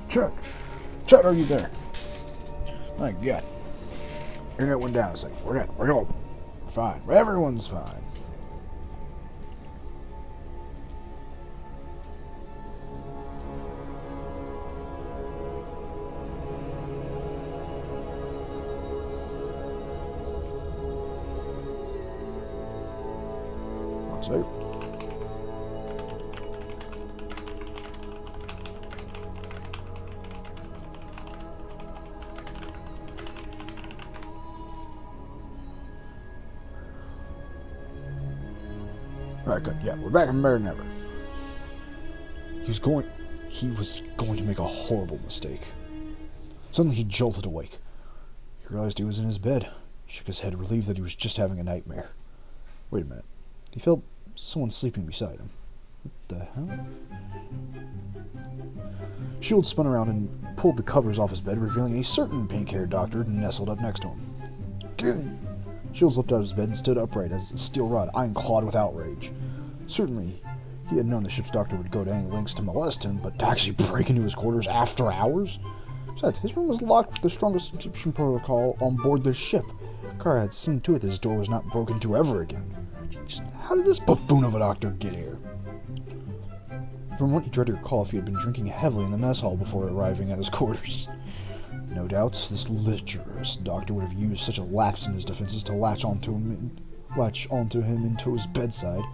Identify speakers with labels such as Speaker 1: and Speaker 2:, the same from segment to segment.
Speaker 1: Chuck! Chuck, are you there? My God. Internet went down a second. We're good. We're golden. We're fine. Everyone's fine. Save. Alright, good. Yeah, we're back in better than ever. He was going to make a horrible mistake. Suddenly he jolted awake. He realized he was in his bed. He shook his head, relieved that he was just having a nightmare. Wait a minute. He felt someone sleeping beside him. What the hell? Shield spun around and pulled the covers off his bed, revealing a certain pink-haired doctor nestled up next to him. Shields leapt out of his bed and stood upright as a steel rod, iron-clawed with outrage. Certainly, he had known the ship's doctor would go to any lengths to molest him, but to actually break into his quarters after hours? Besides, his room was locked with the strongest encryption protocol on board the ship. Kara had seen to it that his door was not broken into ever again. Just, how did this buffoon of a doctor get here? From what he tried to recall, he had been drinking heavily in the mess hall before arriving at his quarters. No doubt, this lecherous doctor would have used such a lapse in his defenses to latch onto him into his bedside.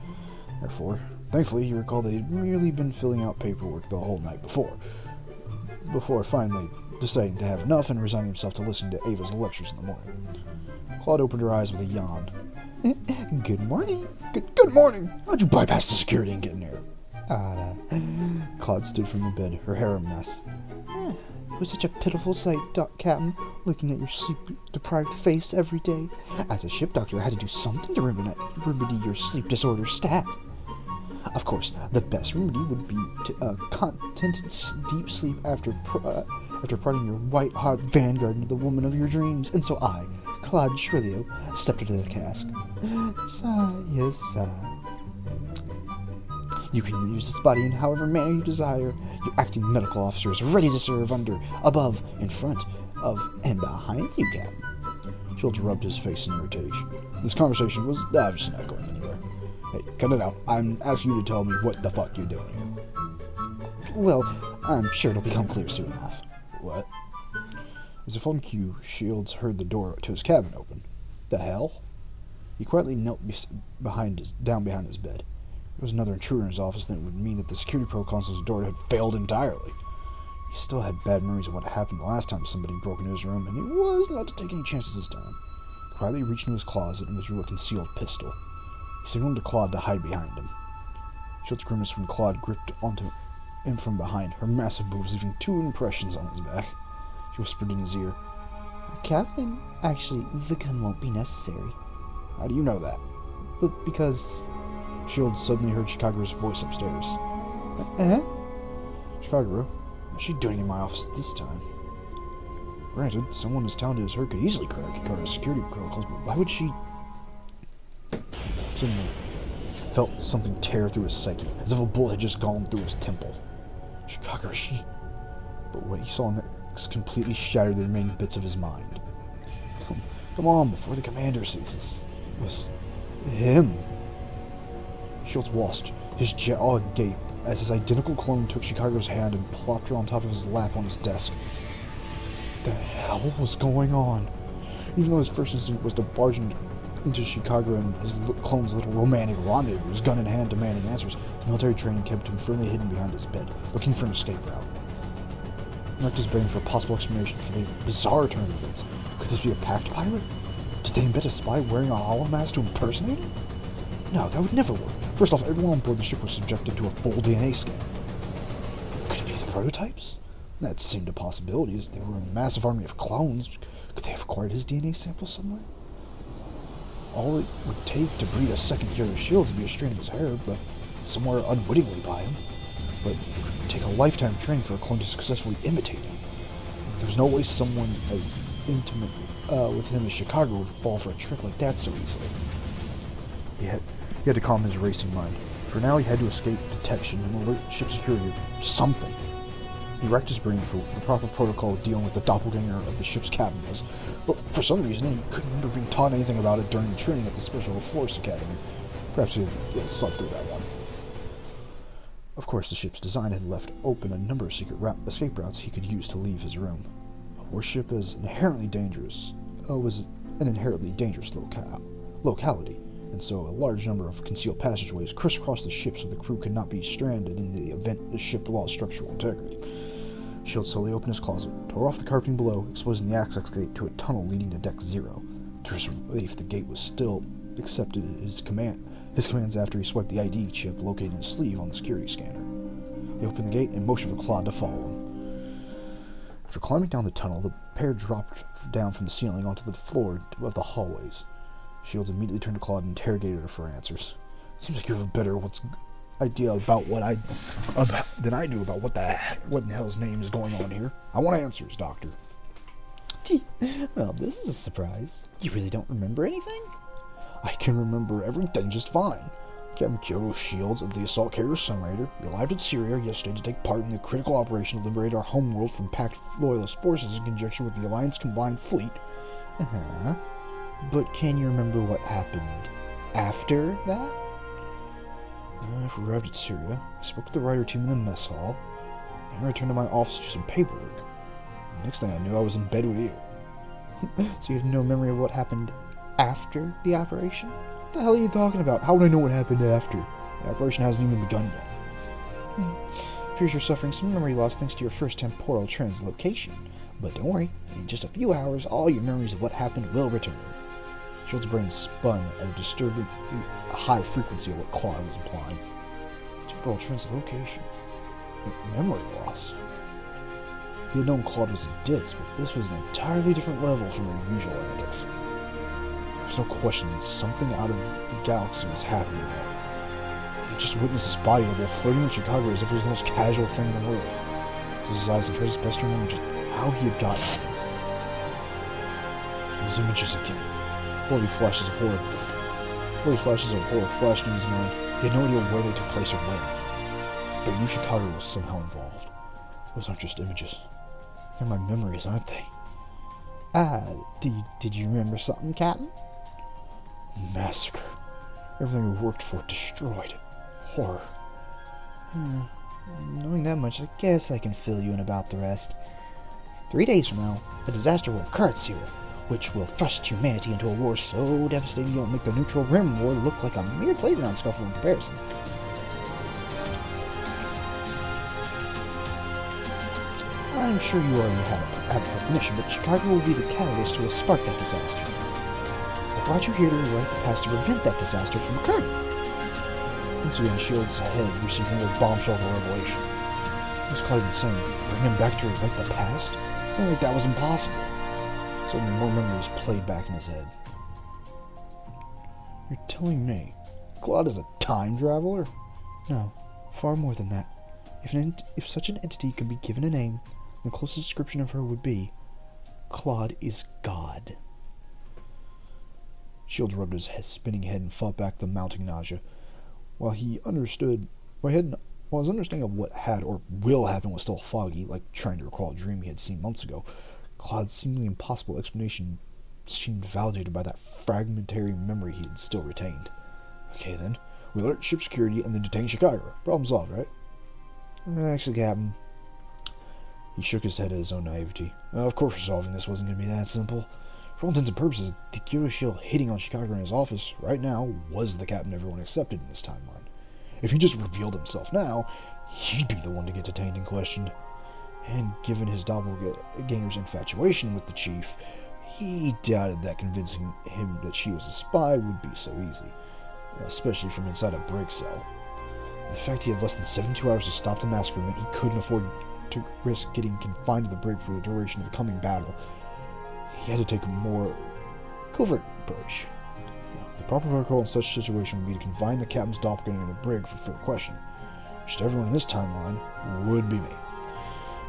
Speaker 1: Therefore, thankfully, he recalled that he had merely been filling out paperwork the whole night before finally deciding to have enough and resigning himself to listening to Ava's lectures in the morning. Claude opened her eyes with a yawn. Good morning. Good morning. How'd you bypass the security and get in here? Claude stood from the bed, her hair a mess. It was such a pitiful sight, Captain, looking at your sleep-deprived face every day. As a ship doctor, I had to do something to remedy your sleep disorder stat. Of course, the best remedy would be to contented deep sleep after prodding your white-hot vanguard into the woman of your dreams. And so I, Claude Shrilio, stepped into the cask. Sigh. You can use this body in however manner you desire. Your acting medical officer is ready to serve under, above, in front of, and behind you, Captain. Shields rubbed his face in irritation. This conversation was obviously not going anywhere. Hey, cut it out. I'm asking you to tell me what the fuck you're doing here. Well, I'm sure it'll become clear soon enough. What? As if on cue, Shields heard the door to his cabin open. The hell? He quietly knelt down behind his bed. There was another intruder in his office, then it would mean that the security protocols on his door had failed entirely. He still had bad memories of what happened the last time somebody broke into his room, and he was not to take any chances this time. He quietly reached into his closet and withdrew a concealed pistol. He signaled to Claude to hide behind him. Shields grimaced when Claude gripped onto him from behind, her massive boobs leaving 2 impressions on his back. She whispered in his ear, Captain, actually, the gun won't be necessary. How do you know that? Because... Shields suddenly heard Chicago's voice upstairs. Chicago, what's she doing in my office this time? Granted, someone as talented as her could easily crack Chicago's security protocols, but why would she... Suddenly, he felt something tear through his psyche, as if a bullet had just gone through his temple. Chicago, she... But what he saw next completely shattered the remaining bits of his mind. Come on, before the commander sees this. It was... him. Shields watched, his jaw agape, as his identical clone took Chicago's hand and plopped her on top of his lap on his desk. What the hell was going on? Even though his first instinct was to barge into Chicago and his clone's little romantic rendezvous, gun in hand demanding answers, his military training kept him firmly hidden behind his bed, looking for an escape route. He racked his brain for a possible explanation for the bizarre turn of events. Could this be a packed pilot? Did they embed a spy wearing a hollow mask to impersonate him? No, that would never work. First off, everyone on board the ship was subjected to a full DNA scan. Could it be the prototypes? That seemed a possibility, as they were a massive army of clones. Could they have acquired his DNA sample somewhere? All it would take to breed a second Killer Shield would be a strand of his hair left somewhere unwittingly by him. But it would take a lifetime of training for a clone to successfully imitate him. There was no way someone as intimate with him as Chicago would fall for a trick like that so easily. He had to calm his racing mind. For now, he had to escape detection and alert ship security or something. He racked his brain for the proper protocol of dealing with the doppelganger of the ship's captain was, but for some reason he couldn't remember being taught anything about it during the training at the Special Force Academy. Perhaps he had slept through that one. Of course, the ship's design had left open a number of secret escape routes he could use to leave his room. A warship was an inherently dangerous locality, and so a large number of concealed passageways crisscrossed the ship so the crew could not be stranded in the event the ship lost structural integrity. Shield slowly opened his closet, tore off the carpeting below, exposing the access gate to a tunnel leading to Deck 0. To his relief, the gate was still accepted his commands after he swiped the ID chip located in his sleeve on the security scanner. He opened the gate and motioned for Claude to follow him. After climbing down the tunnel, the pair dropped down from the ceiling onto the floor of the hallways. Shields immediately turned to Claude and interrogated her for answers. Seems like you have a better idea about than I do about what in hell's name is going on here. I want answers, Doctor.
Speaker 2: Well, this is a surprise. You really don't remember anything?
Speaker 1: I can remember everything just fine. Captain Kyoto Shields of the assault carrier Sunrider, you arrived at Syria yesterday to take part in the critical operation to liberate our homeworld from packed loyalist forces in conjunction with the Alliance combined fleet.
Speaker 2: Uh-huh. But can you remember what happened after that?
Speaker 1: I arrived at Syria, I spoke with the rider team in the mess hall, and I returned to my office to do some paperwork. The next thing I knew, I was in bed with you.
Speaker 2: So you have no memory of what happened after the operation?
Speaker 1: What the hell are you talking about? How would I know what happened after? The operation hasn't even begun yet.
Speaker 2: Appears you're suffering some memory loss thanks to your first temporal translocation. But don't worry, in just a few hours, all your memories of what happened will return.
Speaker 1: Shields' brain spun at a disturbing high frequency of what Claude was implying. Temporal translocation. Memory loss. He had known Claude was a ditz, but this was an entirely different level from her usual antics. There's no question something out of the galaxy was happening there. He just witnessed his body double flirting with Chicago as if it was the most casual thing in the world. He closed his eyes and tried his best to remember just how he had gotten there. Those images again. Bloody flashes of horror flashed in his mind. He had no idea where they took place or when. But he knew Chicago was somehow involved. Those aren't just images. They're my memories, aren't they?
Speaker 2: Did you remember something, Captain?
Speaker 1: Massacre. Everything we worked for destroyed. Horror.
Speaker 2: Knowing that much, I guess I can fill you in about the rest. 3 days from now, a disaster will occur at Syria, which will thrust humanity into a war so devastating it'll make the Neutral Rim War look like a mere playground scuffle in comparison. I'm sure you already have a premonition, but Chicago will be the catalyst to spark that disaster. I brought you here to rewrite the past to prevent that disaster from occurring.
Speaker 1: Instantly on Shields' head received another bombshell of a revelation. What was Claude even saying? Bring him back to rewrite the past? Something like that was impossible. Suddenly more memories played back in his head. You're telling me Claude is a time traveler?
Speaker 2: No, far more than that. If such an entity could be given a name, the closest description of her would be, Claude is God.
Speaker 1: Shields rubbed his spinning head and fought back the mounting nausea. While his understanding of what had or will happen was still foggy, like trying to recall a dream he had seen months ago, Claude's seemingly impossible explanation seemed validated by that fragmentary memory he had still retained. Okay then, we alert ship security and then detain Chicago. Problem solved, right?
Speaker 2: Actually, Captain.
Speaker 1: He shook his head at his own naivety. Of course resolving this wasn't going to be that simple. For all intents and purposes, the Kyoto Shield hitting on Chicago in his office right now was the captain everyone accepted in this timeline. If he just revealed himself now, he'd be the one to get detained and questioned. And given his doppelganger's infatuation with the chief, he doubted that convincing him that she was a spy would be so easy, especially from inside a brig cell. The fact he had less than 72 hours to stop the massacre meant he couldn't afford to risk getting confined to the brig for the duration of the coming battle. He had to take a more covert approach. The proper protocol in such a situation would be to confine the captain's doppelganger in the brig for further questioning, which to everyone in this timeline would be me.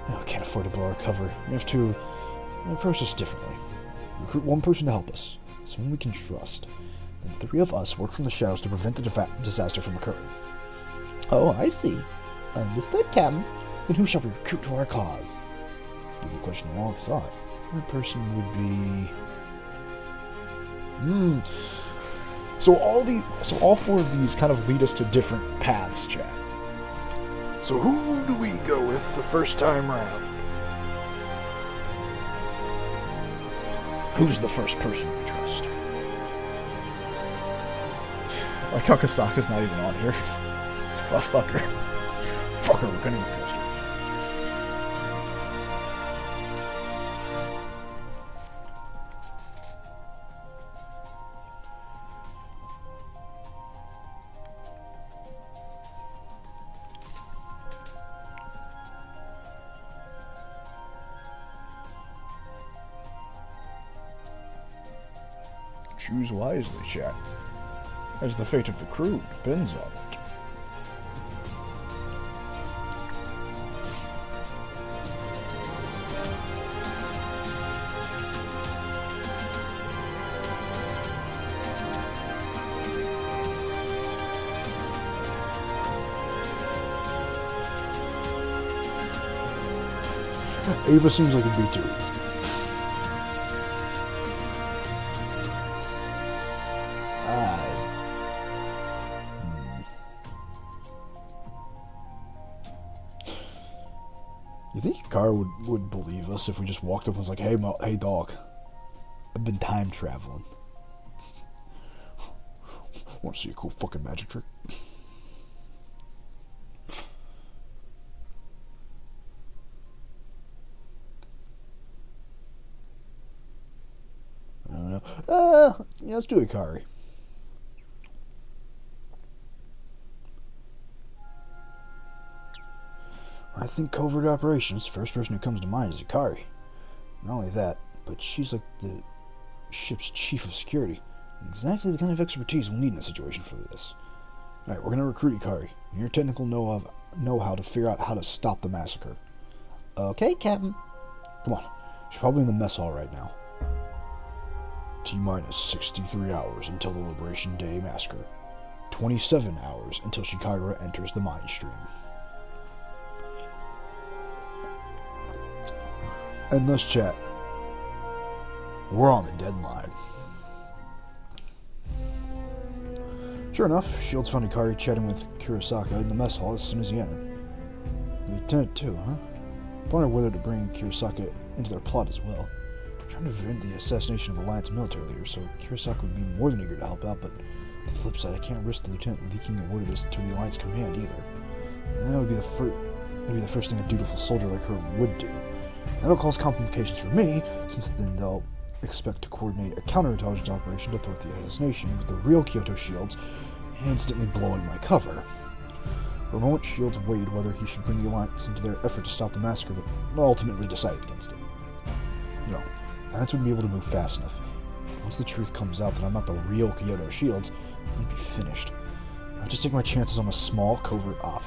Speaker 1: Now, I can't afford to blow our cover. We have to approach this differently. Recruit one person to help us, someone we can trust. Then 3 of us work from the shadows to prevent the disaster from occurring.
Speaker 2: Oh, I see. Understood, Captain. Then who shall we recruit to our cause? Give the question a long thought. That person would be...
Speaker 1: So all four of these kind of lead us to different paths, chat. So who do we go with the first time round? Who's the first person we trust? Like how Kasaka's not even on here. Fucker. Fucker, we couldn't even trust him. Choose wisely, chat, as the fate of the crew depends on it. Ava seems like it'd be too easy. You think Hikaru would believe us if we just walked up and was like, hey dog, I've been time traveling. Want to see a cool fucking magic trick? I don't know. Yeah, let's do Hikari. I think covert operations, the first person who comes to mind is Hikari. Not only that, but she's like the ship's chief of security. Exactly the kind of expertise we'll need in a situation for this. Alright, we're gonna recruit Hikari. Your technical know-how to figure out how to stop the massacre.
Speaker 2: Okay, Captain.
Speaker 1: Come on. She's probably in the mess hall right now. T-minus 63 hours until the Liberation Day massacre. 27 hours until Shikagura enters the mind stream. And thus, chat, we're on the deadline. Sure enough, Shields found Hikari chatting with Kurosaka in the mess hall as soon as he entered. Lieutenant too, huh? Wonder whether to bring Kurosaka into their plot as well. Trying to prevent the assassination of Alliance military leaders, so Kurosaka would be more than eager to help out, but on the flip side, I can't risk the lieutenant leaking a word of this to the Alliance command either. That would be the first thing a dutiful soldier like her would do. That'll cause complications for me, since then they'll expect to coordinate a counterintelligence operation to thwart the assassination with the real Kyoto Shields instantly blowing my cover. For a moment, Shields weighed whether he should bring the Alliance into their effort to stop the massacre, but ultimately decided against it. No, Alliance wouldn't be able to move fast enough. Once the truth comes out that I'm not the real Kyoto Shields, I'm gonna be finished. I have to take my chances on a small covert op.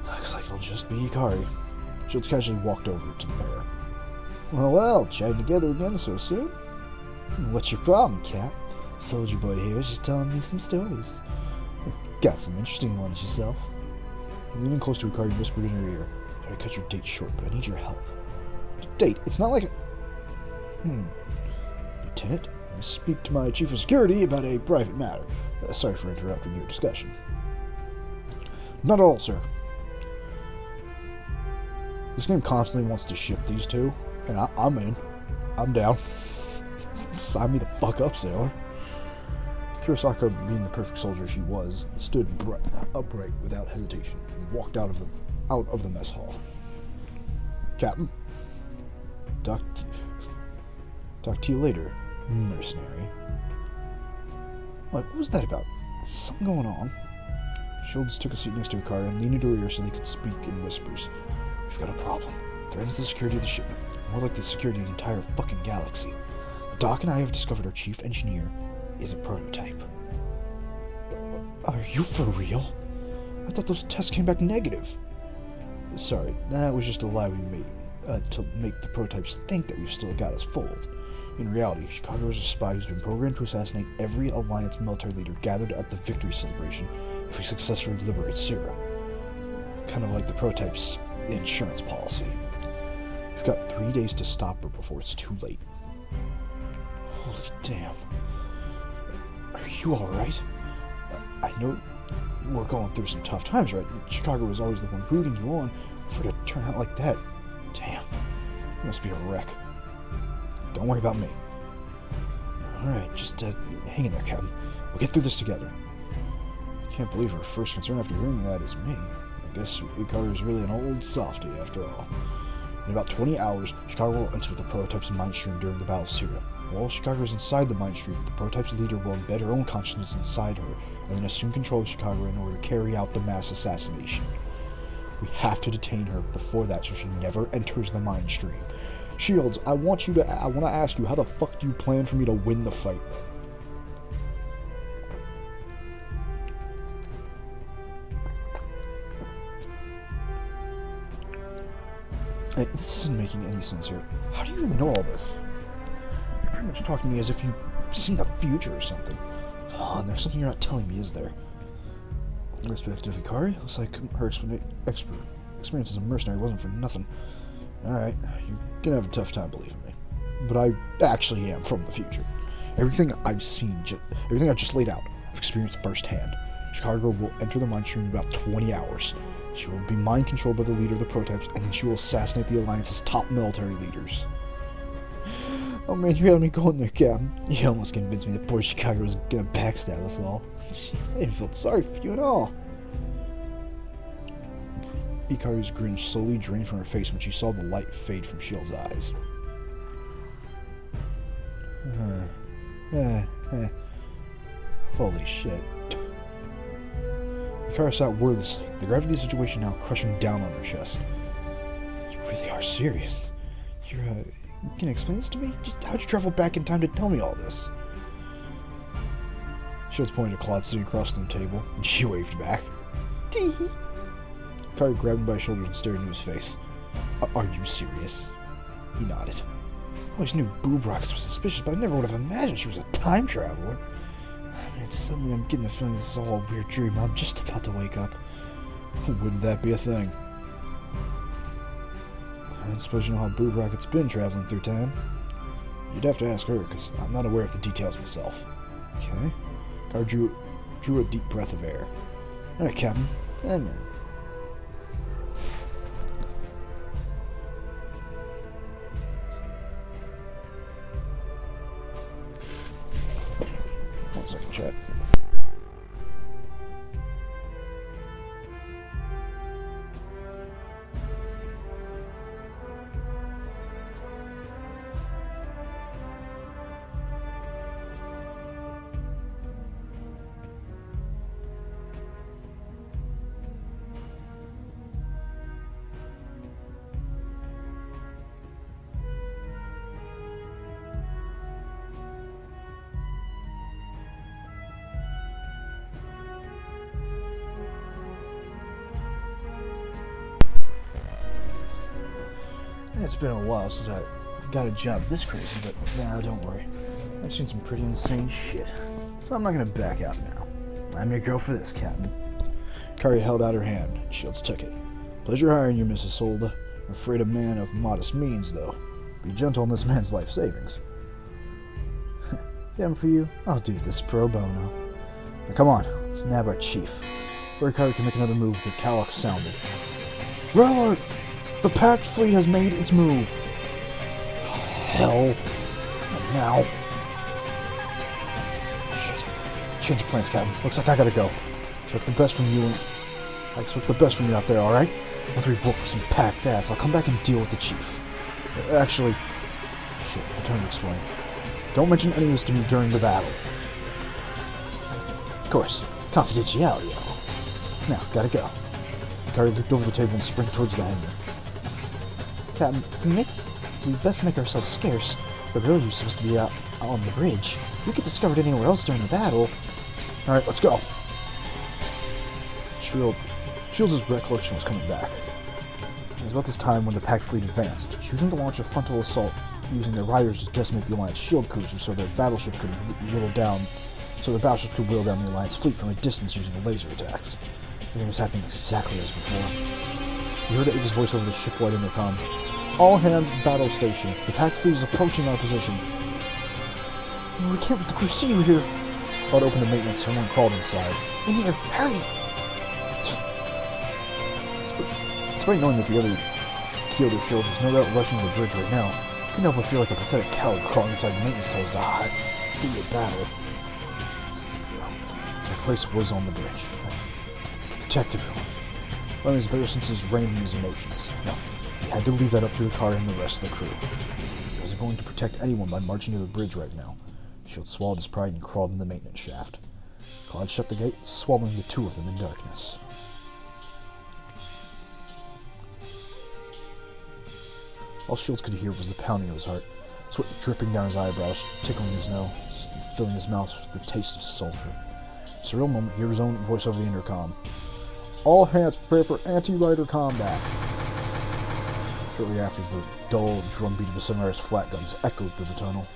Speaker 1: Looks like it'll just be Hikari. Shields casually walked over to the pair.
Speaker 2: Well, chatting together again so soon? What's your problem, Cap? Soldier boy here was just telling me some stories. Got some interesting ones yourself.
Speaker 1: Leaning close to Hikari, whispered in her ear, "Try to cut your date short, but I need your help."
Speaker 2: Date? It's not like a...
Speaker 1: Lieutenant, I speak to my chief of security about a private matter. Sorry for interrupting your discussion. Not at all, sir. This game constantly wants to ship these two, and I'm in. I'm down. Sign me the fuck up, sailor. Kurosaka, being the perfect soldier she was, stood upright without hesitation and walked out of the mess hall. Captain, talk to you later, mercenary. What was that about? Something going on? Shields took a seat next to Hikari and leaned into her ear so they could speak in whispers. We've got a problem. Threatens the security of the shipment. More like the security of the entire fucking galaxy. The Doc and I have discovered our chief engineer is a prototype. Are you for real? I thought those tests came back negative. Sorry, that was just a lie we made to make the prototypes think that we've still got us fooled. In reality, Chicago is a spy who's been programmed to assassinate every Alliance military leader gathered at the victory celebration if we successfully liberate Sierra. Kind of like the prototypes the insurance policy. You've got 3 days to stop her before it's too late. Holy damn. Are you alright? I know we're going through some tough times, right? Chicago was always the one rooting you on. For it to turn out like that, damn. You must be a wreck. Don't worry about me. Alright, just hang in there, Captain. We'll get through this together. Can't believe her first concern after hearing that is me. I guess Ricardo is really an old softy after all. In about 20 hours, Chicago will enter the prototype's mind stream during the Battle of Syria. While Chicago is inside the mind stream, the prototype's leader will embed her own consciousness inside her and then assume control of Chicago in order to carry out the mass assassination. We have to detain her before that so she never enters the mind stream. Shields, I want to ask you, how the fuck do you plan for me to win the fight? Hey, this isn't making any sense here. How do you even know all this? You're pretty much talking to me as if you've seen the future or something. Oh, and there's something you're not telling me, is there? Respect of Ikari? Looks like her experience as a mercenary wasn't for nothing. Alright, you're gonna have a tough time believing me. But I actually am from the future. Everything I've seen, everything I've just laid out, I've experienced firsthand. Chicago will enter the mind stream in about 20 hours. She will be mind-controlled by the leader of the prototypes, and then she will assassinate the Alliance's top military leaders. Oh man, you had me going there, Captain. You almost convinced me that poor Chicago was gonna backstab us all. Jeez, I even felt sorry for you at all. Ikari's grin slowly drained from her face when she saw the light fade from Shield's eyes. Holy shit. Ikari sat wordlessly, the gravity of the situation now crushing down on her chest. You really are serious. You can explain this to me? Just how'd you travel back in time to tell me all this? Shields pointed to Claude sitting across from the table, and she waved back. Tee. Ikari grabbed him by his shoulders and stared into his face. Are you serious? He nodded. I always knew Boob Rockets was suspicious, but I never would have imagined she was a time traveler. I mean, suddenly I'm getting the feeling this is all a weird dream. I'm just about to wake up. Wouldn't that be a thing? I don't suppose you know how Boob Rocket's been traveling through time. You'd have to ask her, because I'm not aware of the details myself. Okay. Ikari drew a deep breath of air. Alright, Captain. I'm in. One second, chat. It's been a while since I got a job this crazy, but nah, don't worry. I've seen some pretty insane shit, so I'm not gonna back out now. I'm your girl for this, Captain. Ikari held out her hand. Shields took it. Pleasure hiring you, Mrs. Solda. I'm afraid a man of modest means, though. Be gentle on this man's life savings. Damn for you, I'll do this pro bono. Now come on, let's nab our chief. Before Ikari can make another move, the Kalak sounded. Red alert! The packed fleet has made its move. Hell. Now. Shit. Change of plans, Captain. Looks like I gotta go. Expect the best from you. I expect the best from you out there, alright? Once we've worked with some packed ass, I'll come back and deal with the chief. Actually, shit, I have time to explain. Don't mention any of this to me during the battle. Of course, confidentiality. Now, gotta go. Ikari looked over the table and sprinted towards the hangar. Captain, we best make ourselves scarce. The real use is to be out on the bridge. If we get discovered anywhere else during the battle... Alright, let's go. Shields' recollection was coming back. It was about this time when the packed fleet advanced, choosing to launch a frontal assault using their riders to decimate the Alliance shield cruisers so their battleships could whittle down the Alliance fleet from a distance using the laser attacks. Everything was happening exactly as before. You heard Ava's voice over the shipwide intercom. All hands, battle station. The packed fleet is approaching our position. We can't let the crew see you here. Pod opened to maintenance. Someone crawled inside. In here, hurry! Despite knowing that the other Kyoto shields was no doubt rushing to the bridge right now, couldn't help but feel like a pathetic coward crawling inside maintenance tunnels to hide through the battle. My place was on the bridge. To protect everyone. Well, his better senses reigned in his emotions. No, he had to leave that up to the car and the rest of the crew. He wasn't going to protect anyone by marching to the bridge right now. Shield swallowed his pride and crawled in the maintenance shaft. Claude shut the gate, swallowing the two of them in darkness. All Shields could hear was the pounding of his heart, sweat dripping down his eyebrows, tickling his nose, and filling his mouth with the taste of sulfur. Surreal moment, he heard his own voice over the intercom. All hands prepare for anti-rider combat. Shortly after, the dull drumbeat of the Sunrider's flat guns echoed through the tunnel.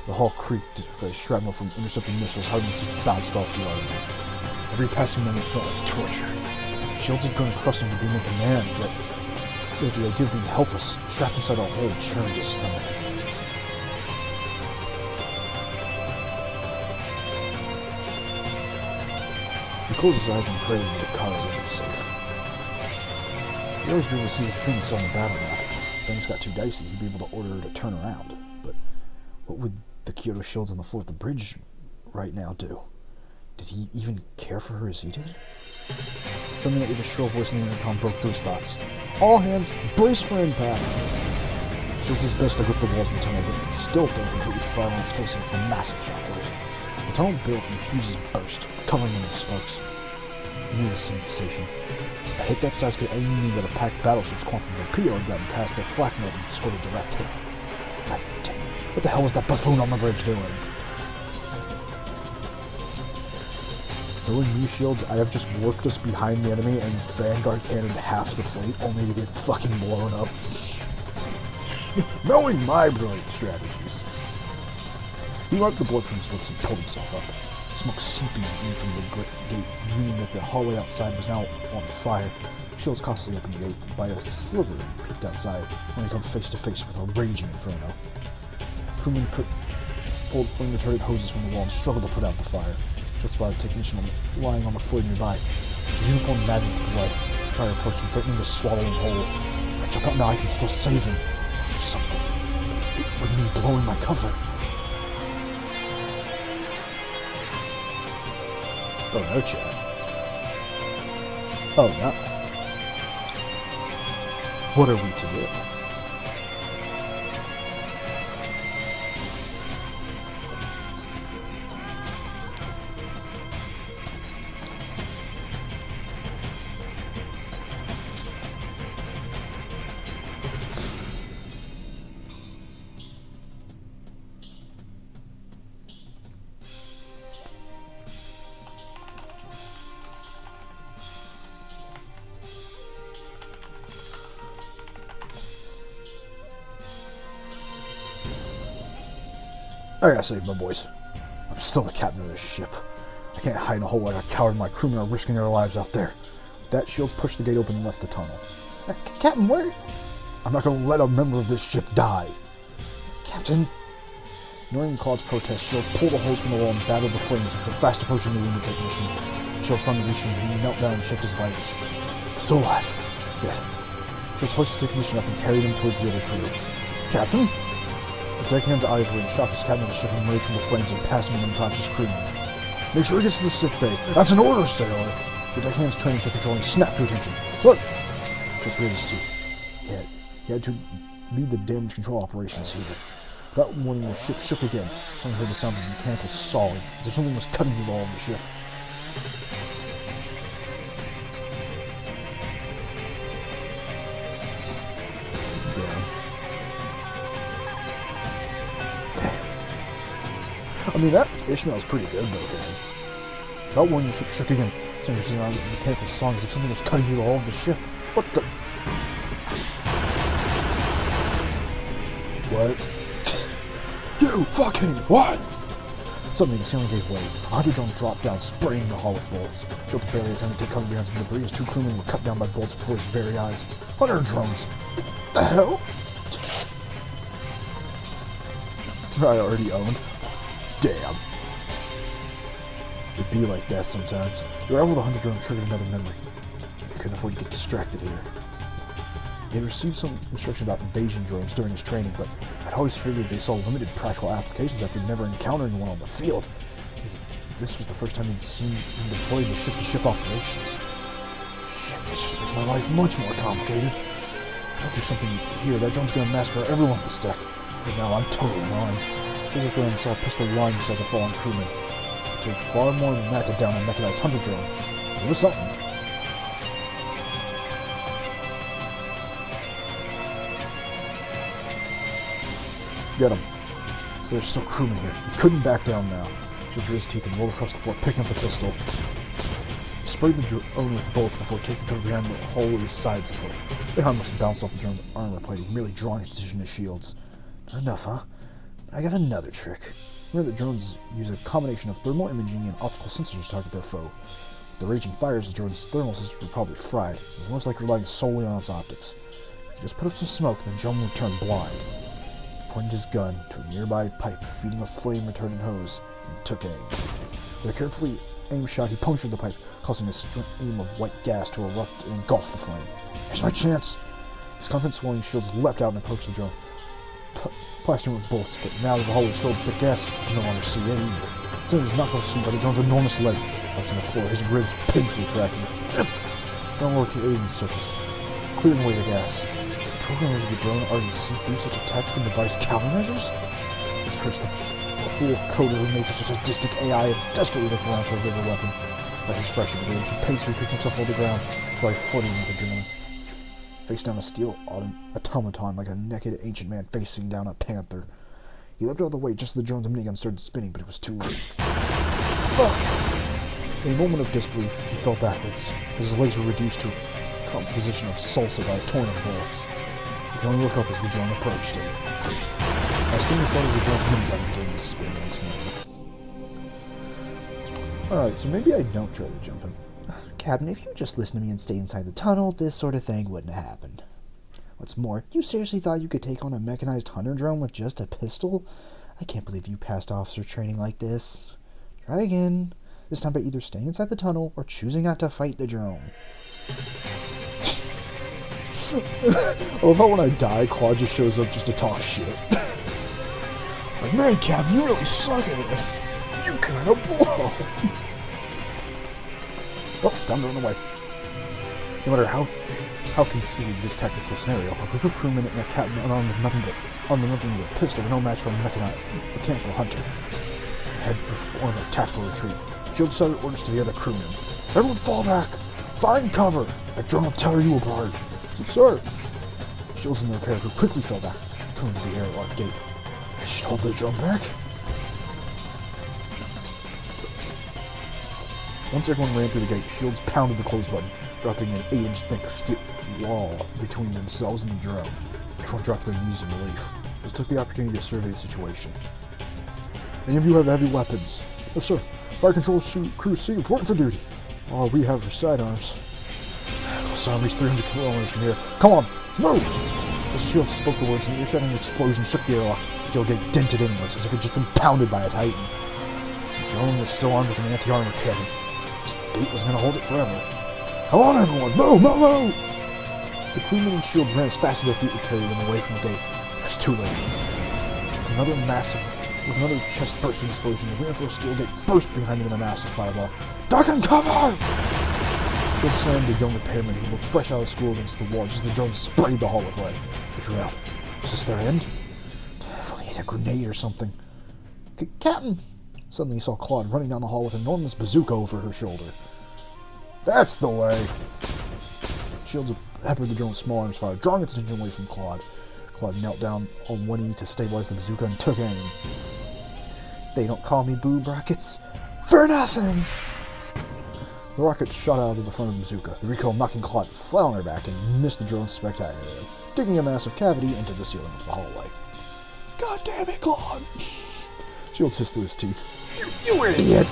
Speaker 1: The hull creaked as shrapnel from intercepting missiles harmlessly bounced off the armor. Every passing moment felt like torture. Shields had grown accustomed to being in command, yet the idea of being helpless, trapped inside a hole, churned his stomach. He closed his eyes and prayed that the car would be safe. He'd always be able to see the Phoenix on the battle map. If things got too dicey, he'd be able to order her to turn around. But what would the Kyoto shields on the floor of the bridge right now do? Did he even care for her as he did? Suddenly, Ava's shrill voice in the intercom broke through his thoughts. All hands, brace for impact! Shields his best to grip the walls of the tunnel, but still felt completely flat on his face against the massive shockwave. The tunnel built and fuses burst, covering him in sparks. He knew the sensation. A hit that size could only mean that a packed battleship's quantum torpedo had gotten past their flak net and scored a direct hit. God damn, what the hell was that buffoon on the bridge doing? Knowing new shields, I have just worked us behind the enemy and Vanguard cannoned half the fleet, only to get fucking blown up. Knowing my brilliant strategies. He wiped the blood from his lips and pulled himself up. Smoke seeping in from the gate, meaning that the hallway outside was now on fire. Shields cautiously opened the gate by a sliver and peeked outside, when he come face to face with a raging inferno. Crewmen pulled flame retardant hoses from the wall and struggled to put out the fire. Shields spotted a technician lying on the floor nearby. His uniform maddened with blood. The fire approached him, threatening to swallow him whole. If I jump out now, I can still save him. Do something. It would mean blowing my cover. Oh, no, chat. Oh, no. What are we to do? I gotta save my boys. I'm still the captain of this ship. I can't hide in a hole like a coward. My crewmen are risking their lives out there. That Shields pushed the gate open and left the tunnel. Captain, where? I'm not gonna let a member of this ship die. Captain. Ignoring Claude's protest, Shield pulled a hose from the wall and battled the flames, which were fast approaching the wounded technician. Shield finally reached him, and he knelt down and checked his vitals. Still alive. Good. Shield hoisted the technician up and carried him towards the other crew. Captain? The deckhand's eyes were in shock as captain of the ship emerged from the flames and passed him an unconscious crewman. Make sure he gets to the sick bay. That's an order, sailor. The deckhand's training took control and he snapped to attention. Look! Just raised his teeth. He had to lead the damage control operations here. That morning the ship shook again. Someone heard the sounds of mechanical sawing, as if something was cutting through the wall of the ship. I mean, that Ishmael's pretty good, though, man. That one, the ship shook again. So you're seeing all the mechanical songs as if something was cutting through the hull of the ship. What the? What? You fucking what? Suddenly, the ceiling gave way. 100 drones dropped down, spraying the hall with bullets. Shields barely attempted to take cover behind some debris as 2 crewmen were cut down by bullets before his very eyes. 100 drones! What the hell? I already owned. Damn. It'd be like that sometimes. The arrival of the 100 drone triggered another memory. He couldn't afford to get distracted here. He had received some instruction about invasion drones during his training, but I'd always figured they saw limited practical applications after never encountering one on the field. This was the first time he'd seen him deployed to ship-to-ship operations. Shit, this just makes my life much more complicated. If I don't do something here, that drone's gonna massacre everyone on this deck. But now I'm totally unarmed. Shields looked around and saw a pistol lying beside the fallen crewman. It took far more than that to down a mechanized hunter drone. It was something. Get him. There's still crewmen here. He couldn't back down now. Shields drew his teeth and rolled across the floor, picking up the pistol. He sprayed the drone with bullets before taking cover behind the hallway's side support. The harmless bounced off the drone's armor plating, merely drawing its attention to shields. Not enough, huh? I got another trick. Remember that drones use a combination of thermal imaging and optical sensors to target their foe. With the raging fires, the drone's thermal systems were probably fried. It was most likely relying solely on its optics. He just put up some smoke, then the drone would turn blind. He pointed his gun to a nearby pipe, feeding a flame-retardant hose, and took aim. With a carefully aimed shot, he punctured the pipe, causing a stream of white gas to erupt and engulf the flame. Here's my chance! His confidence swelling, Shields leapt out and approached the drone, plastering with bullets, but now that the hole was filled with thick gas, he could no longer see it either. Suddenly he was knocked off his feet by the drone's enormous leg, up on the floor, his ribs painfully cracking. The drone rotated in circles, clearing away the gas. The programmers of the drone already seen through such a tactic and devised countermeasures? This cursed the fool coder who made such a sadistic AI desperately looked around for a bigger weapon. Like his fresh brigade, he paced, picked himself off the ground, tried footing with the drone. Faced down a steel automaton like a naked ancient man facing down a panther. He leapt out of the way just as the drone's minigun started spinning, but it was too late. In a moment of disbelief, he fell backwards, as his legs were reduced to a composition of salsa by a torrent of bullets. He could only look up as the drone approached him. As things started, the drone's minigun began to spin once more. Alright, so maybe I don't try to jump him.
Speaker 2: Captain, if you just listened to me and stayed inside the tunnel, this sort of thing wouldn't have happened. What's more, you seriously thought you could take on a mechanized hunter drone with just a pistol? I can't believe you passed officer training like this. Try again. This time by either staying inside the tunnel or choosing not to fight the drone.
Speaker 1: I love how when I die, Claude just shows up just to talk shit. Like, man, Captain, you really suck at this. You kinda blow. Oh, time to run away. No matter how conceived this tactical scenario, a group of crewmen and a captain unarmed with nothing but a pistol were no match for a mechanical hunter. Had performed a tactical retreat. Shields shouted orders to the other crewmen. Everyone fall back! Find cover! That drone will tear you apart! Sir! Shields and the repair crew quickly fell back, coming to the airlock gate. I should hold the drone back. Once everyone ran through the gate, Shields pounded the close button, dropping an 8-inch thick steel wall between themselves and the drone. Everyone dropped their knees in relief. Shields took the opportunity to survey the situation. Any of you have heavy weapons? Yes, sir. Fire control crew C reporting for duty. All we have are sidearms. Close armory's 300 kilometers from here. Come on, let's move! As Shields spoke the words, an ear-shattering explosion shook the airlock. Steel gate dented inwards, as if it had just been pounded by a titan. The drone was still armed with an anti-armor cannon. This gate wasn't going to hold it forever. Come on, everyone! Move, move, move! The crewmen and Shields ran as fast as their feet would carry them away from the gate. It was too late. With another chest-bursting explosion, the reinforced steel gate burst behind them in a massive fireball. Duck and cover! Shields slammed the young repairman who looked fresh out of school against the wall just as the drone sprayed the hall with lead. They drew out. Was this their end? If only he had a grenade or something. Captain! Suddenly he saw Claude running down the hall with an enormous bazooka over her shoulder. That's the way! Shields peppered the drone with small arms fire, drawing its attention away from Claude. Claude knelt down on one knee to stabilize the bazooka and took aim. They don't call me boob rockets for nothing! The rocket shot out of the front of the bazooka, the recoil knocking Claude flat on her back and missed the drone spectacularly, digging a massive cavity into the ceiling of the hallway. God damn it, Claude! Shields hissed through his teeth. You idiot!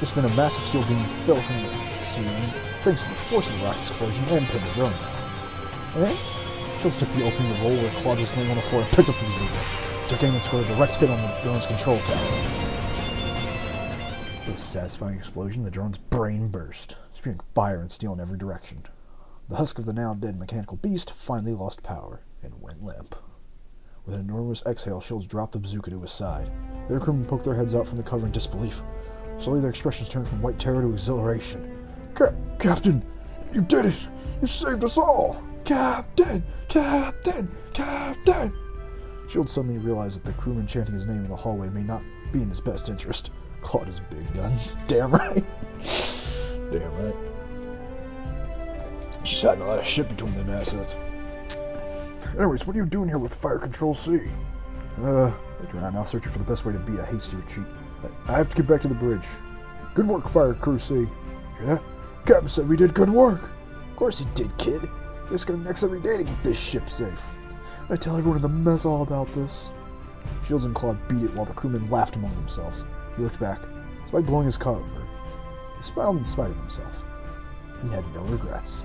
Speaker 1: Just then a massive steel beam fell from the ceiling, thanks to the force of the rocket's explosion, and pinned the drone down. Shields took the opening of the roll where Claude was laying on the floor and picked up the bazooka. Took aim and scored a direct hit on the drone's control tower. With a satisfying explosion, the drone's brain burst, spewing fire and steel in every direction. The husk of the now dead mechanical beast finally lost power and went limp. With an enormous exhale, Shields dropped the bazooka to his side. Their crewmen poked their heads out from the cover in disbelief. Slowly their expressions turned from white terror to exhilaration. Captain! You did it! You saved us all! Captain! Captain! Captain! Shields suddenly realized that the crewman chanting his name in the hallway may not be in his best interest. Claude has big guns. Damn right. Damn right. She's hiding a lot of shit between them assets. Anyways, what are you doing here with Fire Control C? Looking around now, searching for the best way to beat a hasty retreat. I have to get back to the bridge. Good work, Fire Crew C. Hear that? Captain said we did good work. Of course he did, kid. Just gonna next every day to keep this ship safe. I tell everyone in the mess all about this. Shields and Claude beat it while the crewmen laughed among themselves. He looked back, despite blowing his cover. He smiled in spite of himself. He had no regrets.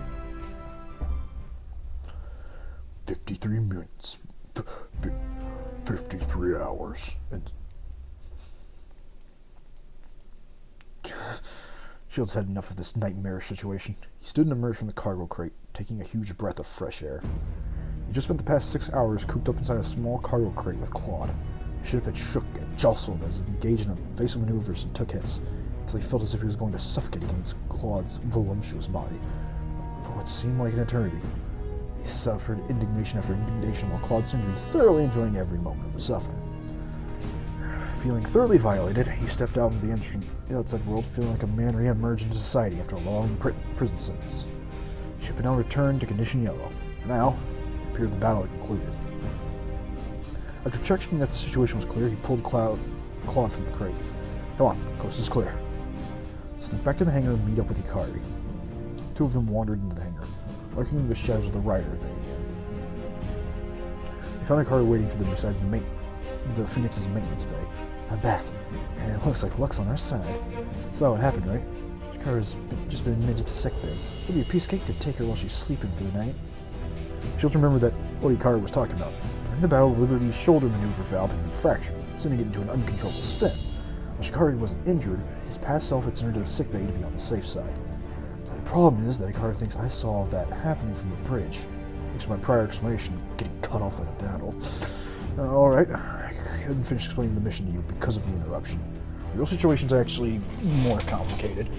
Speaker 1: 53 minutes. 53 hours. And Shields had enough of this nightmarish situation. He stood and emerged from the cargo crate, taking a huge breath of fresh air. He just spent the past 6 hours cooped up inside a small cargo crate with Claude. The ship had shook and jostled as it engaged in evasive maneuvers and took hits, until he felt as if he was going to suffocate against Claude's voluptuous body. For what seemed like an eternity, he suffered indignation after indignation while Claude seemed to be thoroughly enjoying every moment of the suffering. Feeling thoroughly violated, he stepped out into the outside world, feeling like a man re-emerged into society after a long prison sentence. The ship had now returned to condition yellow. For now, it appeared the battle had concluded. After checking that the situation was clear, he pulled Claude from the crate. Come on, coast is clear. Sneak back to the hangar and meet up with Ikari. The two of them wandered into the hangar, lurking in the shadows of the Rider Bay. They found Ikari waiting for them beside the Phoenix's maintenance bay. I'm back, and it looks like luck's on our side. Saw what happened, right? Ikari's just been admitted to the sick bay. It'll be a piece of cake to take her while she's sleeping for the night. Shields remembered that what Ikari was talking about. During the battle, Liberty's shoulder maneuver valve had been fractured, sending it into an uncontrollable spin. While Ikari wasn't injured, his past self had sent her to the sick bay to be on the safe side. The problem is that Ikari thinks I saw that happening from the bridge, thanks to my prior explanation getting cut off by the battle. Alright, I couldn't finish explaining the mission to you because of the interruption. The real situation's actually more complicated.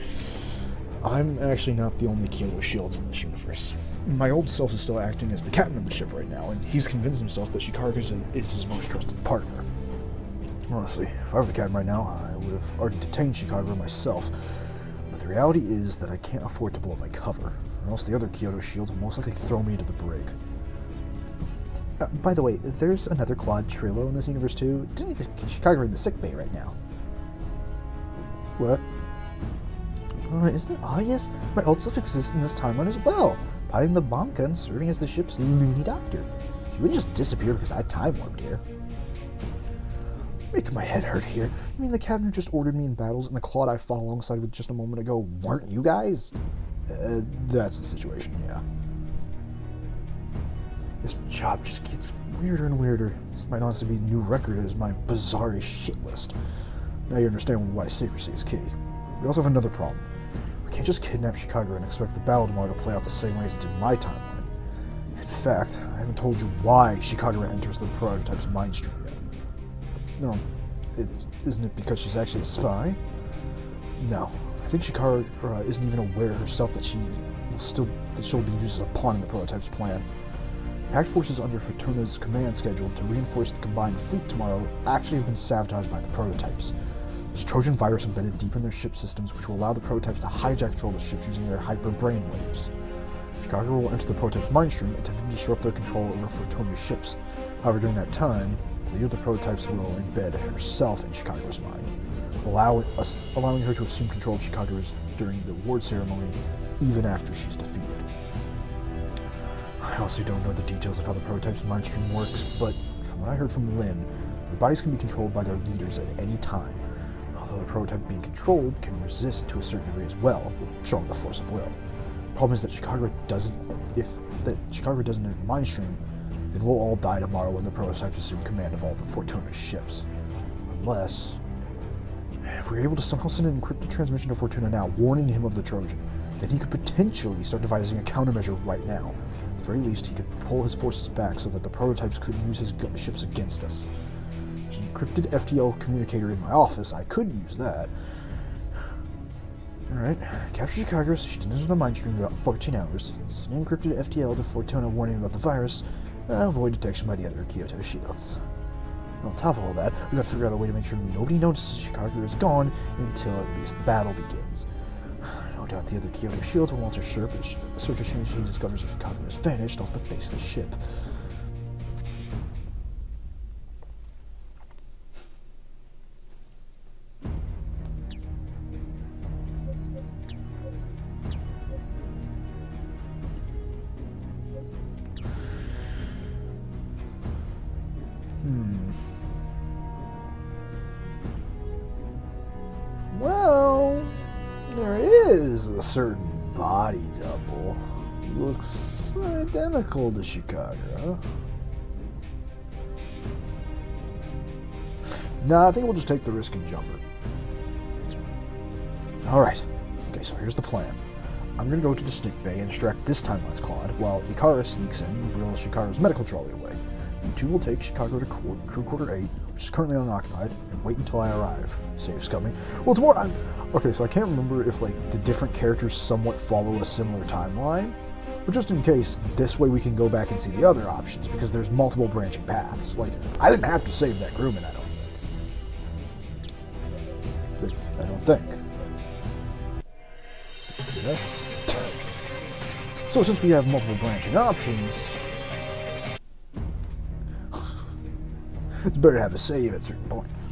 Speaker 1: I'm actually not the only Kyoto Shields in this universe. My old self is still acting as the captain of the ship right now, and he's convinced himself that Shikara is his most trusted partner. Honestly, if I were the captain right now, I would have already detained Chicago myself. But the reality is that I can't afford to blow my cover, or else the other Kyoto Shields will most likely throw me into the brig.
Speaker 2: By the way, there's another Claude Trillo in this universe too. Didn't he think Chicago in the sick bay right now?
Speaker 1: What?
Speaker 2: Isn't it obvious? My old self exists in this timeline as well, piloting the bomb gun, serving as the ship's loony doctor. She wouldn't just disappear because I time warped here.
Speaker 1: Making my head hurt here. You mean the captain who just ordered me in battles and the Claude I fought alongside with just a moment ago weren't you guys? That's the situation, yeah. This job just gets weirder and weirder. This might honestly be a new record as my bizarre shit list. Now you understand why secrecy is key. We also have another problem. We can't just kidnap Chicago and expect the battle tomorrow to play out the same way as it did in my timeline. In fact, I haven't told you why Chicago enters the prototype's mind stream yet. No, isn't it because she's actually a spy? No, I think Chicago isn't even aware herself that she'll be used as a pawn in the prototype's plan. Pact forces under Fortuna's command schedule to reinforce the combined fleet tomorrow actually have been sabotaged by the prototypes. There's a Trojan virus embedded deep in their ship systems which will allow the prototypes to hijack control of the ships using their hyper brain waves. Chicago will enter the prototype's mindstream, attempting to disrupt their control over Fortuna's ships. However, during that time, the leader of the prototypes will embed herself in Chicago's mind, allowing her to assume control of Chicago's during the award ceremony, even after she's defeated. I honestly don't know the details of how the prototype's mindstream works, but from what I heard from Lynn, Their bodies can be controlled by their leaders at any time, although the prototype being controlled can resist to a certain degree as well, showing the force of will. The problem is that if Chicago doesn't enter the mind stream, then we'll all die tomorrow when the prototypes assume command of all the Fortuna's ships. Unless, if we're able to somehow send an encrypted transmission to Fortuna now, warning him of the Trojan, then he could potentially start devising a countermeasure right now. At the very least, he could pull his forces back so that the prototypes couldn't use his ships against us. There's an encrypted FTL communicator in my office. I could use that. Alright, capture Chicago so she doesn't enter the mind stream in about 14 hours. Send an encrypted FTL to Fortuna warning about the virus. Avoid detection by the other Kyoto shields. On top of all that, we gotta figure out a way to make sure nobody notices Chicago is gone until at least the battle begins. No doubt the other Kyoto shields will launch a search as soon as she discovers that Chicago has vanished off the face of the ship. Well, there is a certain body double. Looks identical to Chicago. Nah, I think we'll just take the risk and jump it. Alright. Okay, so here's the plan. I'm gonna go to the stick bay and distract this timeline's Claude, while Ikara sneaks in and wheels Chicago's medical trolley away. You two will take Chicago to crew quarter 8, which is currently unoccupied, and wait until I arrive. Saves coming. Well, it's more... Okay, so I can't remember if, the different characters somewhat follow a similar timeline, but just in case, this way we can go back and see the other options, because there's multiple branching paths. I didn't have to save that crewman, I don't think. Yeah. So since we have multiple branching options... it's better to have a save at certain points.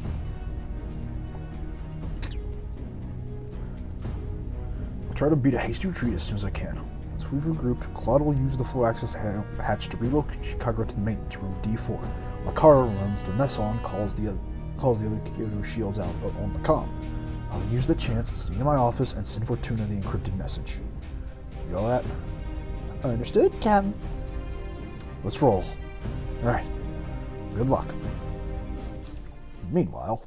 Speaker 1: I'll try to beat a hasty retreat as soon as I can. Once we've regrouped, Claude will use the flow access hatch to relocate Chicago to the maintenance room D4. Makara runs the Nesson, calls the other Kyoto shields out on the comm. I'll use the chance to sneak into my office and send Fortuna the encrypted message. You all that?
Speaker 2: Understood, Captain.
Speaker 1: Let's roll. Alright. Good luck. Meanwhile,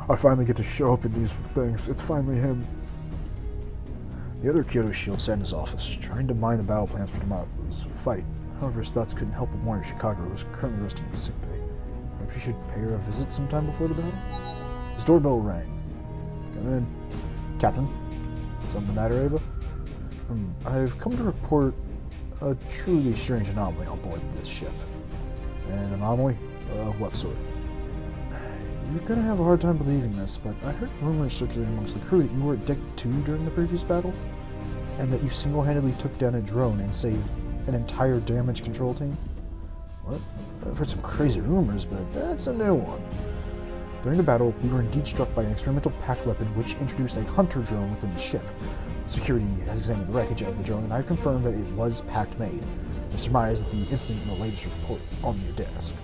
Speaker 1: I finally get to show up in these things. It's finally him. The other Kyoto shield sat in his office, trying to mine the battle plans for tomorrow's fight. However, his thoughts couldn't help but wonder Chicago was currently resting in sick bay. Perhaps he should pay her a visit sometime before the battle? His doorbell rang. Come in. Captain? Something the matter, Ava? I've come to report a truly strange anomaly on board this ship. An anomaly? Of what sort? You're gonna have a hard time believing this, but I heard rumors circulating amongst the crew that you were at Deck 2 during the previous battle, and that you single-handedly took down a drone and saved an entire damage control team? What? I've heard some crazy rumors, but that's a new one. During the battle, we were indeed struck by an experimental pack weapon which introduced a hunter drone within the ship. Security has examined the wreckage of the drone, and I've confirmed that it was pact made. I surmise that the incident in the latest report on your desk.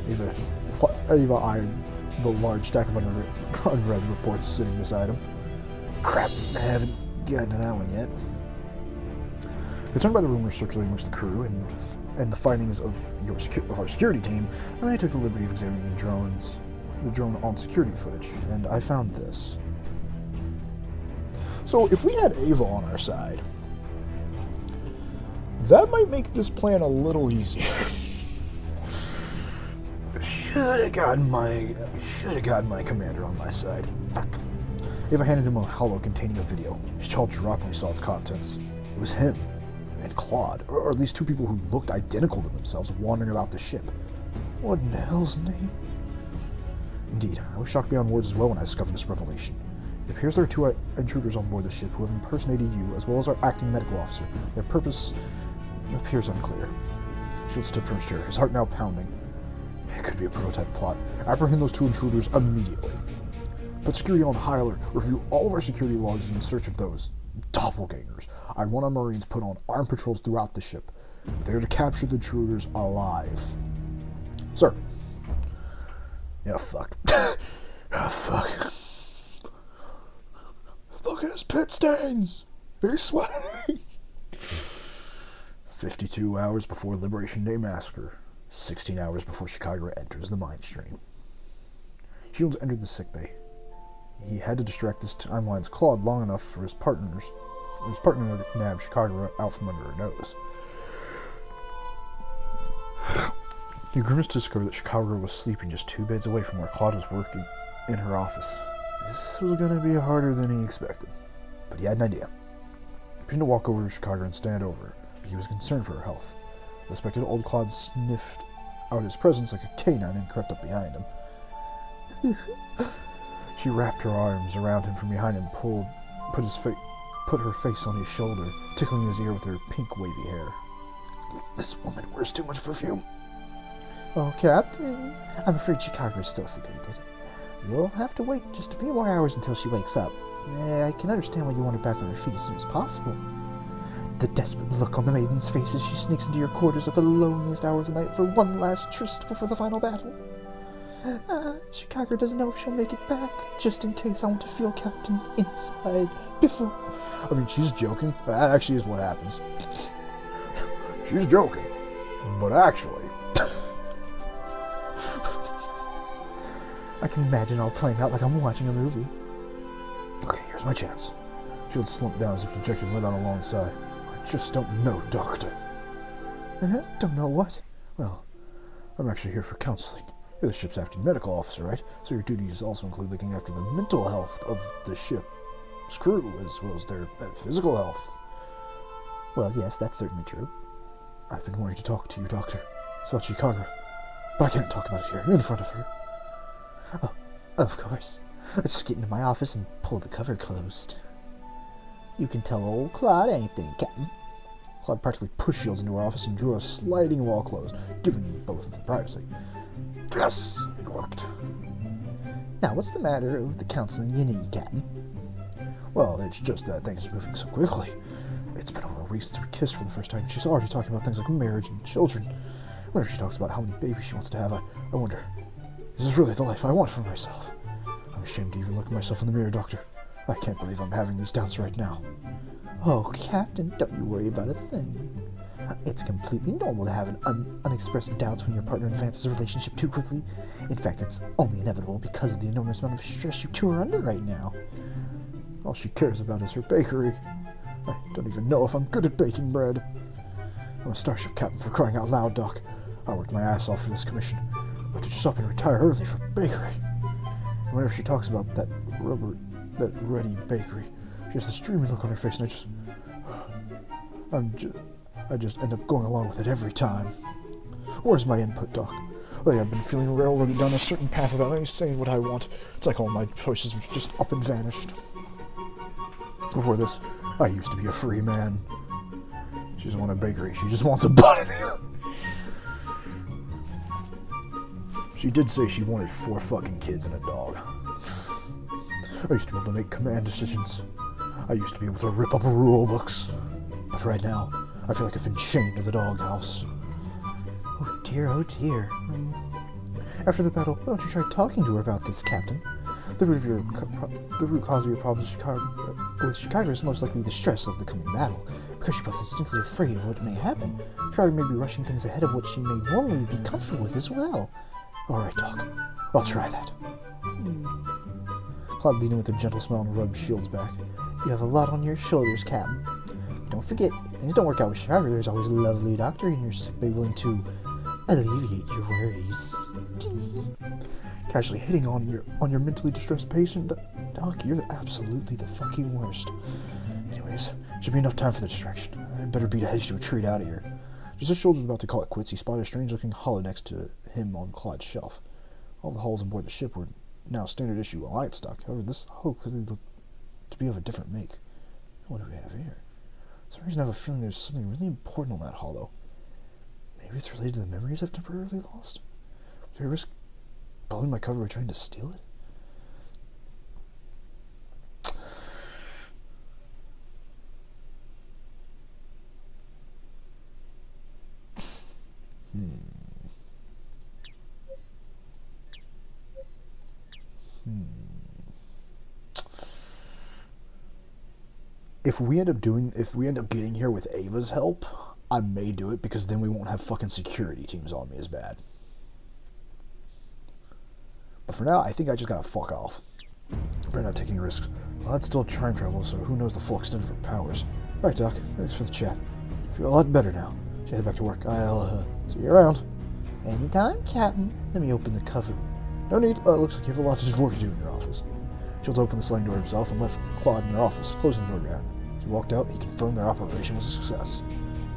Speaker 1: Ava eyed the large stack of unread reports sitting beside him. Crap, I haven't gotten to that one yet. Concerned by the rumors circulating amongst the crew and the findings of our security team, I took the liberty of examining the drone on security footage, and I found this. So if we had Ava on our side, that might make this plan a little easier. Should have gotten my commander on my side. Fuck. Ava handed him a hollow containing a video. His jaw dropped when he saw its contents. It was him and Claude, or at least two people who looked identical to themselves, wandering about the ship. What in the hell's name? Indeed, I was shocked beyond words as well when I discovered this revelation. It appears there are two intruders on board the ship who have impersonated you, as well as our acting medical officer. Their purpose appears unclear. Shield stood from his chair, his heart now pounding. It could be a prototype plot. Apprehend those two intruders immediately. Put security on high alert. Review all of our security logs in search of those doppelgangers. I want our Marines put on armed patrols throughout the ship. They're to capture the intruders alive. Sir. Yeah, fuck. Oh, fuck. Look at his pit stains! He's sweating! 52 hours before Liberation Day Massacre. 16 hours before Chicago enters the mine stream. Shields entered the sickbay. He had to distract this timeline's Claude long enough for his partner to nab Chicago out from under her nose. He grimaced to discover that Chicago was sleeping just 2 beds away from where Claude was working in her office. This was going to be harder than he expected, but he had an idea. He began to walk over to Chicago and stand over her, but he was concerned for her health. The suspected old Claude sniffed out his presence like a canine and crept up behind him. She wrapped her arms around him from behind and put her face on his shoulder, tickling his ear with her pink wavy hair. This woman wears too much perfume.
Speaker 2: Oh, Captain, I'm afraid Chicago is still sedated. You'll have to wait just a few more hours until she wakes up. I can understand why you want her back on her feet as soon as possible. The desperate look on the maiden's face as she sneaks into your quarters at the loneliest hour of the night for one last tryst before the final battle. Chicago doesn't know if she'll make it back. Just in case, I want to feel Captain inside before...
Speaker 1: I mean, she's joking. That actually is what happens. She's joking. But actually...
Speaker 2: I can imagine all playing out like I'm watching a movie.
Speaker 1: Okay, here's my chance. Shield slumped down as if dejected and let out a long sigh. I just don't know, Doctor.
Speaker 2: Don't know what?
Speaker 1: Well, I'm actually here for counseling. You're the ship's acting medical officer, right? So your duties also include looking after the mental health of the ship's crew, as well as their physical health.
Speaker 2: Well, yes, that's certainly true.
Speaker 1: I've been wanting to talk to you, Doctor. It's about Chicago. But I can't talk about it here, in front of her.
Speaker 2: Oh, of course. Let's just get into my office and pull the cover closed. You can tell old Claude anything, Captain.
Speaker 1: Claude practically pushed Shields into her office and drew a sliding wall closed, giving both of them privacy. Yes, it worked.
Speaker 2: Now, what's the matter with the counseling you need, Captain?
Speaker 1: Well, it's just that things are moving so quickly. It's been over a week since we kissed for the first time. She's already talking about things like marriage and children. Whenever she talks about how many babies she wants to have, I wonder, is this really the life I want for myself? I'm ashamed to even look at myself in the mirror, Doctor. I can't believe I'm having these doubts right now.
Speaker 2: Oh, Captain, don't you worry about a thing. It's completely normal to have unexpressed doubts when your partner advances a relationship too quickly. In fact, it's only inevitable because of the enormous amount of stress you two are under right now.
Speaker 1: All she cares about is her bakery. I don't even know if I'm good at baking bread. I'm a starship captain, for crying out loud, Doc. I worked my ass off for this commission, but to just up and retire early for bakery. And whenever she talks about that ready bakery, she has this dreamy look on her face, and I just end up going along with it every time. Where's my input, Doc? Lately, I've been feeling railroaded down a certain path without any saying what I want. It's like all my choices have just up and vanished. Before this, I used to be a free man. She doesn't want a bakery, she just wants a butt. She did say she wanted 4 fucking kids and a dog. I used to be able to make command decisions. I used to be able to rip up rule books. But right now, I feel like I've been chained to the doghouse.
Speaker 2: Oh dear, oh dear. After the battle, why don't you try talking to her about this, Captain? The root cause of your problems with Chicago is most likely the stress of the coming battle, because you're both instinctively afraid of what may happen. Chicago may be rushing things ahead of what she may normally be comfortable with as well. Alright, Doc. I'll try that. Claude leaned in with a gentle smile and rubbed Shields' back. You have a lot on your shoulders, Captain. Don't forget, if things don't work out with Chicago, there's always a lovely doctor in your sick bay willing to alleviate your worries. Casually hitting on your mentally distressed patient, Doc, you're absolutely the fucking worst. Anyways, should be enough time for the distraction. I better beat a hedge to retreat out of here. Just as Shields was about to call it quits, he spotted a strange-looking hollow next to him on Claude's shelf. All the hulls aboard the ship were now standard-issue Alliance stock. However, this hull clearly looked to be of a different make. What do we have here? For some reason, I have a feeling there's something really important on that hollow. Maybe it's related to the memories I've temporarily lost? Is there a risk blowing my cover by trying to steal it?
Speaker 1: If we end up getting here with Ava's help, I may do it because then we won't have fucking security teams on me as bad. But for now, I think I just gotta fuck off. Better not take any risks. Well, that's still time travel, so who knows the full extent of her powers. Alright, Doc. Thanks for the chat. I feel a lot better now. Should head back to work. I'll, see you around.
Speaker 2: Anytime, Captain.
Speaker 1: Let me open the cover. No need. Looks like you have a lot of work to do in your office. Shields opened the sliding door himself and left Claude in their office, closing the door behind him. As he walked out, he confirmed their operation was a success.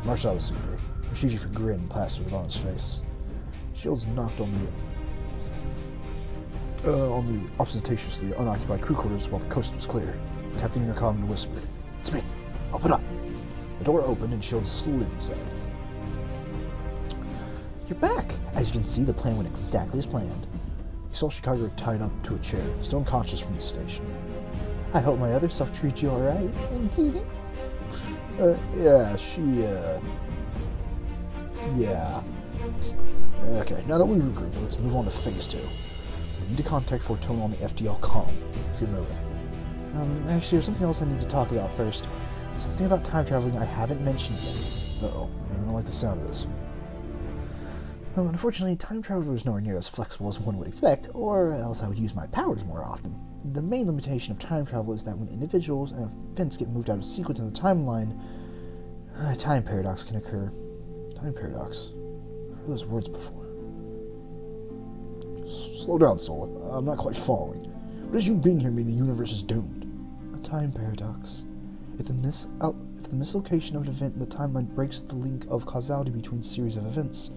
Speaker 1: He marched out of the sick bay. Mischief grin and passed with it on his face. Shields knocked on the ostentatiously unoccupied crew quarters while the coast was clear. He tapped the intercom and whispered, "It's me. Open up." The door opened and Shields slid inside.
Speaker 2: You're back.
Speaker 1: As you can see, the plan went exactly as planned. He saw Chicago tied up to a chair, still unconscious from the station.
Speaker 2: I hope my other stuff treats you alright.
Speaker 1: Yeah, yeah. Okay, now that we've regrouped, let's move on to Phase 2. We need to contact Fortuna on the FDL comm. Let's get moving.
Speaker 2: Actually, there's something else I need to talk about first. Something about time traveling I haven't mentioned yet.
Speaker 1: Uh-oh, I don't like the sound of this.
Speaker 2: Well, unfortunately, time travel is nowhere near as flexible as one would expect, or else I would use my powers more often. The main limitation of time travel is that when individuals and events get moved out of sequence in the timeline, a time paradox can occur.
Speaker 1: Time paradox? I've heard those words before. Slow down, Sola. I'm not quite following. What does you being here mean the universe is doomed?
Speaker 2: A time paradox. If the mislocation of an event in the timeline breaks the link of causality between a series of events,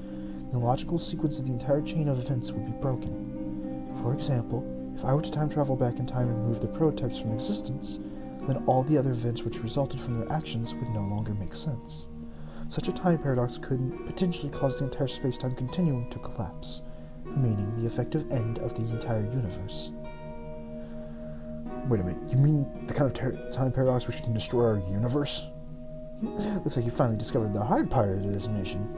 Speaker 2: the logical sequence of the entire chain of events would be broken. For example, if I were to time travel back in time and remove the prototypes from existence, then all the other events which resulted from their actions would no longer make sense. Such a time paradox could potentially cause the entire space-time continuum to collapse, meaning the effective end of the entire universe.
Speaker 1: Wait a minute, you mean the kind of time paradox which can destroy our universe?
Speaker 2: Looks like you finally discovered the hard part of this mission.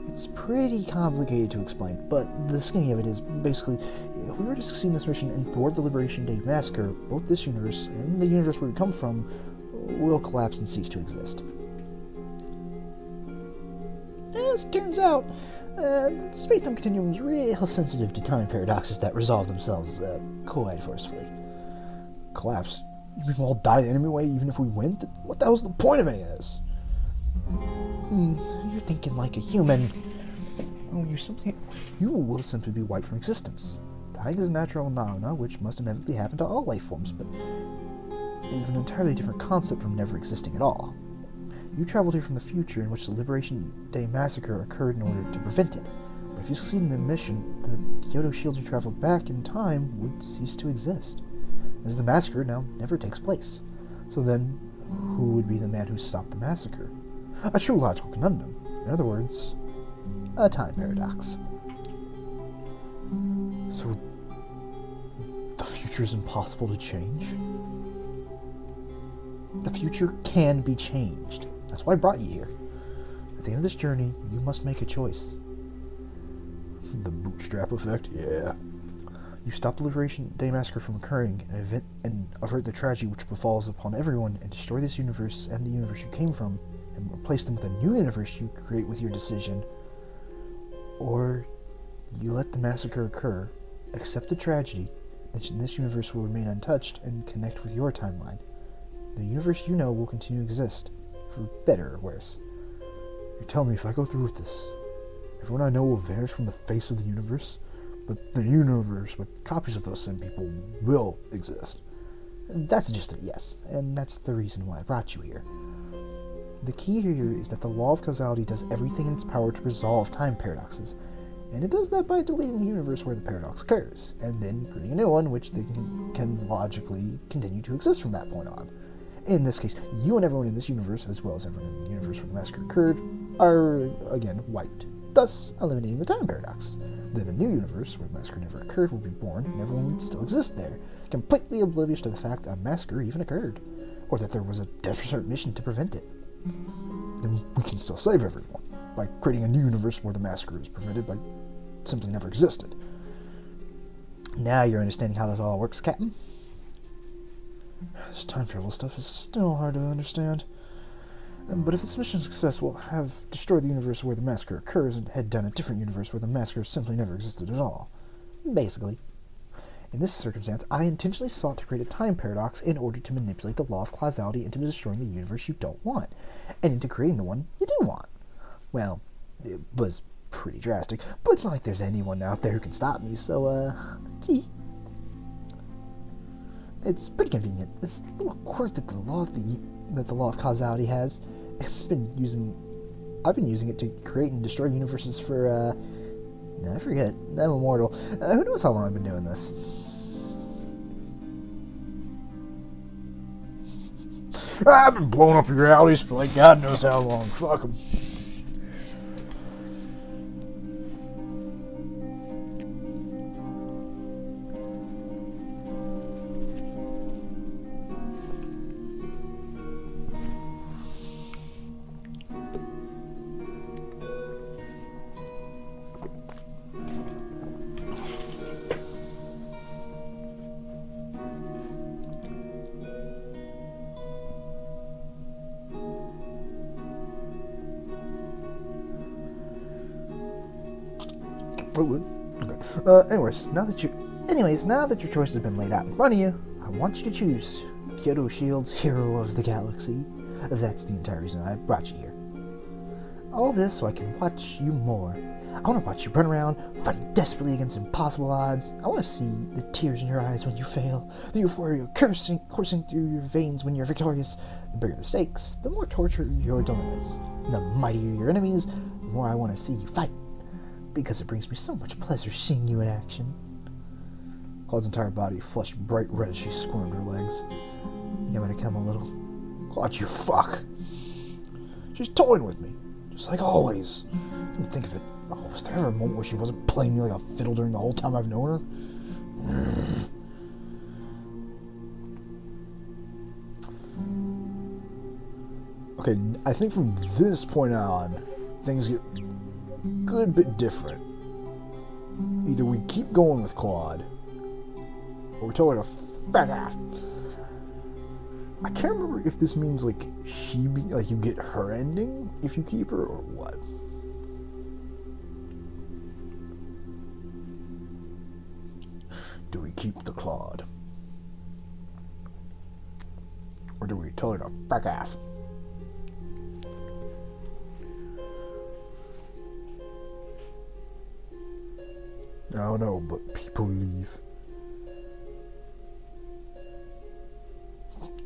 Speaker 2: It's pretty complicated to explain, but the skinny of it is basically, if we were to succeed in this mission and thwart the Liberation Day massacre, both this universe and the universe where we come from will collapse and cease to exist. As it turns out, the space-time continuum is real sensitive to time paradoxes that resolve themselves quite forcefully.
Speaker 1: Collapse? You mean we'll all die anyway, even if we win? What the hell's the point of any of this?
Speaker 2: You're thinking like a human. You will simply be wiped from existence. Dying is a natural phenomena which must inevitably happen to all life forms, but is an entirely different concept from never existing at all. You traveled here from the future in which the Liberation Day massacre occurred in order to prevent it. But if you succeed in the mission, the Kyoto shields you traveled back in time would cease to exist, as the massacre now never takes place. So then, who would be the man who stopped the massacre? A true logical conundrum. In other words, a time paradox.
Speaker 1: So, the future is impossible to change?
Speaker 2: The future can be changed. That's why I brought you here. At the end of this journey, you must make a choice.
Speaker 1: The bootstrap effect? Yeah.
Speaker 2: You stop the Liberation Day massacre from occurring and avert the tragedy which befalls upon everyone and destroy this universe and the universe you came from and replace them with a new universe you create with your decision. Or you let the massacre occur, accept the tragedy, and this universe will remain untouched and connect with your timeline. The universe you know will continue to exist, for better or worse.
Speaker 1: You're telling me if I go through with this, everyone I know will vanish from the face of the universe, but the universe with copies of those same people will exist?
Speaker 2: That's just a yes, and that's the reason why I brought you here. The key here is that the law of causality does everything in its power to resolve time paradoxes, and it does that by deleting the universe where the paradox occurs, and then creating a new one which they can logically continue to exist from that point on. In this case, you and everyone in this universe, as well as everyone in the universe where the massacre occurred, are, again, wiped, thus eliminating the time paradox. Then a new universe, where the massacre never occurred, will be born, and everyone would still exist there, completely oblivious to the fact that a massacre even occurred, or that there was a desperate mission to prevent it.
Speaker 1: Then we can still save everyone, by creating a new universe where the massacre is prevented by simply never existed.
Speaker 2: Now you're understanding how this all works, Captain?
Speaker 1: This time travel stuff is still hard to understand. But if this mission success will have destroyed the universe where the massacre occurs and head down a different universe where the massacre simply never existed at all.
Speaker 2: Basically.
Speaker 1: In this circumstance, I intentionally sought to create a time paradox in order to manipulate the law of causality into destroying the universe you don't want, and into creating the one you do want. Well, it was pretty drastic, but it's not like there's anyone out there who can stop me, so, gee. It's pretty convenient. This little quirk that the law of causality has, I've been using it to create and destroy universes for, I forget. I'm immortal. Who knows how long I've been doing this? I've been blowing up realities for like God knows how long. Fuck them. Okay. Anyways, now that your choice has been laid out in front of you, I want you to choose Kyoto Shield's Hero of the Galaxy. That's the entire reason I brought you here. All this so I can watch you more. I want to watch you run around, fighting desperately against impossible odds. I want to see the tears in your eyes when you fail, the euphoria coursing through your veins when you're victorious. The bigger the stakes, the more torture your dilemmas. The mightier your enemies, the more I want to see you fight. Because it brings me so much pleasure seeing you in action. Claude's entire body flushed bright red as she squirmed her legs. I'm gonna come a little. Claude, you fuck. She's toying with me, just like always. Couldn't think of it. Oh, was there ever a moment where she wasn't playing me like a fiddle during the whole time I've known her? Okay, I think from this point on, things get good bit different. Either we keep going with Claude, or we tell her to fuck off. I can't remember if this means like you get her ending if you keep her, or what. Do we keep the Claude, or do we tell her to fuck off? I don't know, but people leave.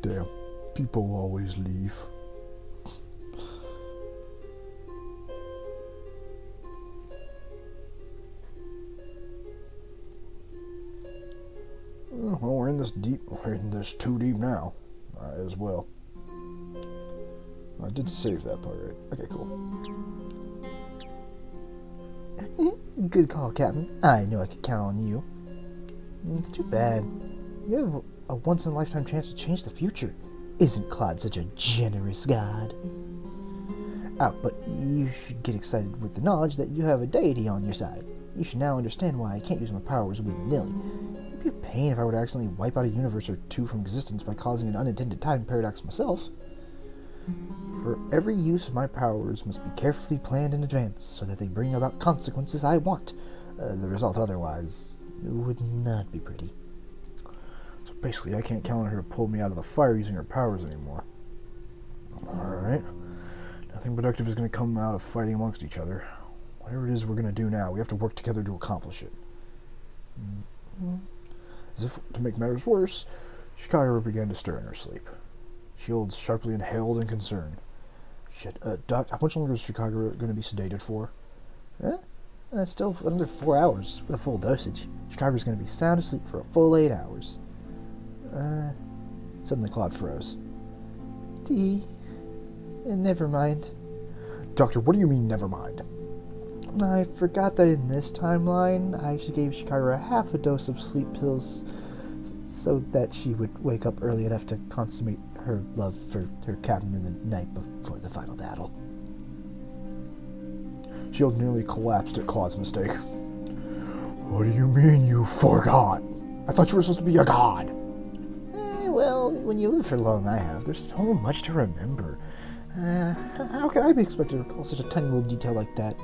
Speaker 1: Damn, people always leave. Well, we're in this deep. We're in this too deep now. Might as well. I did save that part, right? Okay, cool. Good call, Captain. I knew I could count on you. It's too bad. You have a once-in-a-lifetime chance to change the future. Isn't Claude such a generous god? But you should get excited with the knowledge that you have a deity on your side. You should now understand why I can't use my powers willy-nilly. It'd be a pain if I were to accidentally wipe out a universe or two from existence by causing an unintended time paradox myself. For every use of my powers must be carefully planned in advance so that they bring about consequences I want. The result otherwise would not be pretty. So basically, I can't count on her to pull me out of the fire using her powers anymore. Alright. Nothing productive is going to come out of fighting amongst each other. Whatever it is we're going to do now, we have to work together to accomplish it. As if to make matters worse, Chicago began to stir in her sleep. Shields sharply inhaled in concern. Shit, Doc, how much longer is Chicago going to be sedated for? Still under 4 hours with a full dosage. Chicago's going to be sound asleep for a full 8 hours. Suddenly Claude froze. Never mind. Doctor, what do you mean, never mind? I forgot that in this timeline, I actually gave Chicago a half a dose of sleep pills so that she would wake up early enough to consummate her love for her captain in the night before the final battle. Shield nearly collapsed at Claude's mistake. What do you mean you forgot? I thought you were supposed to be a god.
Speaker 2: Well, when you live for long I have, there's so much to remember. How can I be expected to recall such a tiny little detail like that?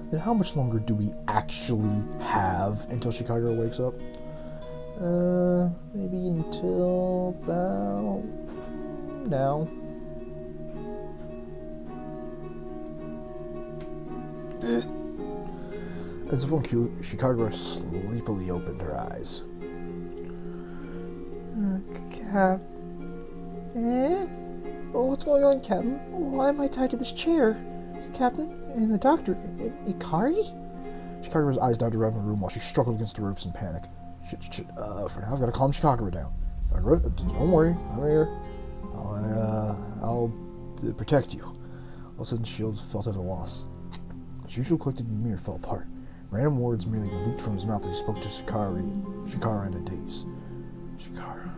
Speaker 1: Then how much longer do we actually have until Chicago wakes up?
Speaker 2: Maybe until about now.
Speaker 1: As if on cue, Chicago sleepily opened her eyes.
Speaker 2: Cap. What's going on, Captain? Why am I tied to this chair? Captain? And the doctor? Ikari?
Speaker 1: Chicago's eyes darted around the room while she struggled against the ropes in panic. Shit. For now, I've got to calm Chicago down. Don't worry, I'm here. I'll protect you. All of a sudden, Shields felt at a loss. His usual collected demeanor fell apart. Random words merely leaped from his mouth as he spoke to Shikara in a daze. Shikara.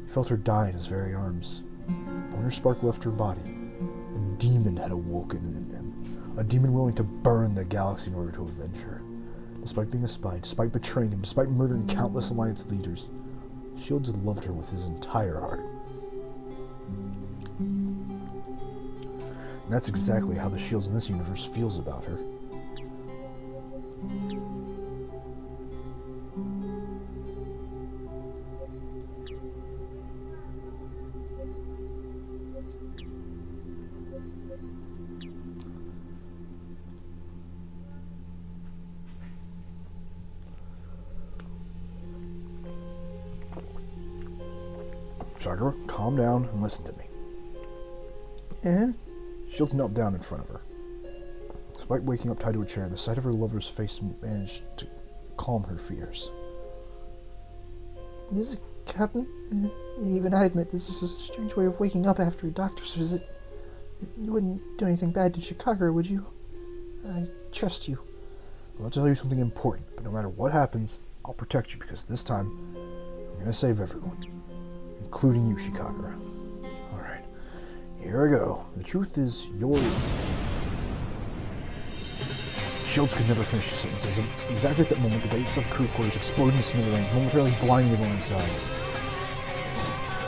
Speaker 1: He felt her die in his very arms. But when her spark left her body, a demon had awoken in him. A demon willing to burn the galaxy in order to avenge her. Despite being a spy, despite betraying him, despite murdering countless Alliance leaders, Shields had loved her with his entire heart. And that's exactly how the Shields in this universe feels about her. Shakira, calm down and listen to me. Shields knelt down in front of her. Despite waking up tied to a chair, the sight of her lover's face managed to calm her fears.
Speaker 2: Is it, Captain? Even I admit this is a strange way of waking up after a doctor's visit. You wouldn't do anything bad to Chicago, would you? I trust you.
Speaker 1: I'll tell you something important, but no matter what happens, I'll protect you because this time, I'm going to save everyone. Including you, Shikagura. Alright, here I go. The truth is, you're... Shields could never finish his sentences. Exactly at that moment, the gates of the crew quarters exploded into smithereens, momentarily blinding everyone inside.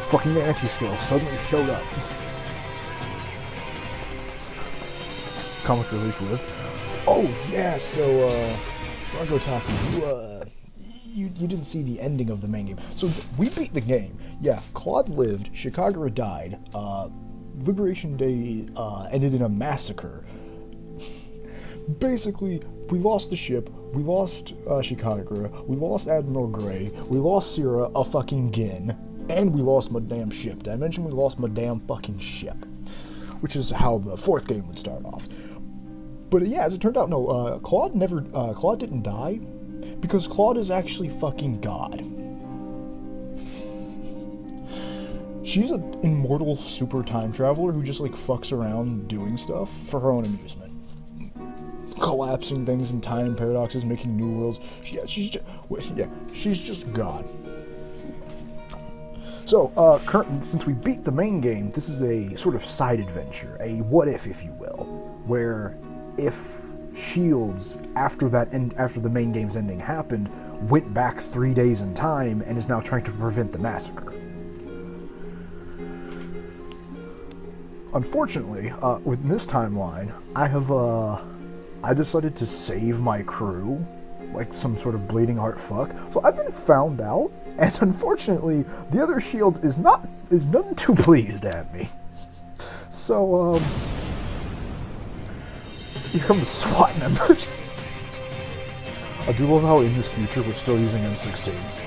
Speaker 1: Fucking anti-skill suddenly showed up. Comic relief lived. Oh, yeah, so, Fargo Taki, you didn't see the ending of the main game. So we beat the game. Yeah, Claude lived, Shikagura died, Liberation Day ended in a massacre. Basically, we lost the ship, we lost Shikagura, we lost Admiral Gray, we lost Sierra, a fucking Gin, and we lost my damn ship. Did I mention we lost my damn fucking ship? Which is how the fourth game would start off. But yeah, as it turned out, no, Claude didn't die, because Claude is actually fucking God. She's an immortal super time traveler who just, like, fucks around doing stuff for her own amusement. Collapsing things in time paradoxes, making new worlds. She's just God. So, currently, since we beat the main game, this is a sort of side adventure, a what-if you will, where if Shields, after the main game's ending happened, went back 3 days in time and is now trying to prevent the massacre. Unfortunately, with this timeline, I decided to save my crew, like some sort of bleeding heart fuck. So I've been found out, and unfortunately, the other Shields is none too pleased at me. So, here come the SWAT members. I do love how in this future we're still using M16s.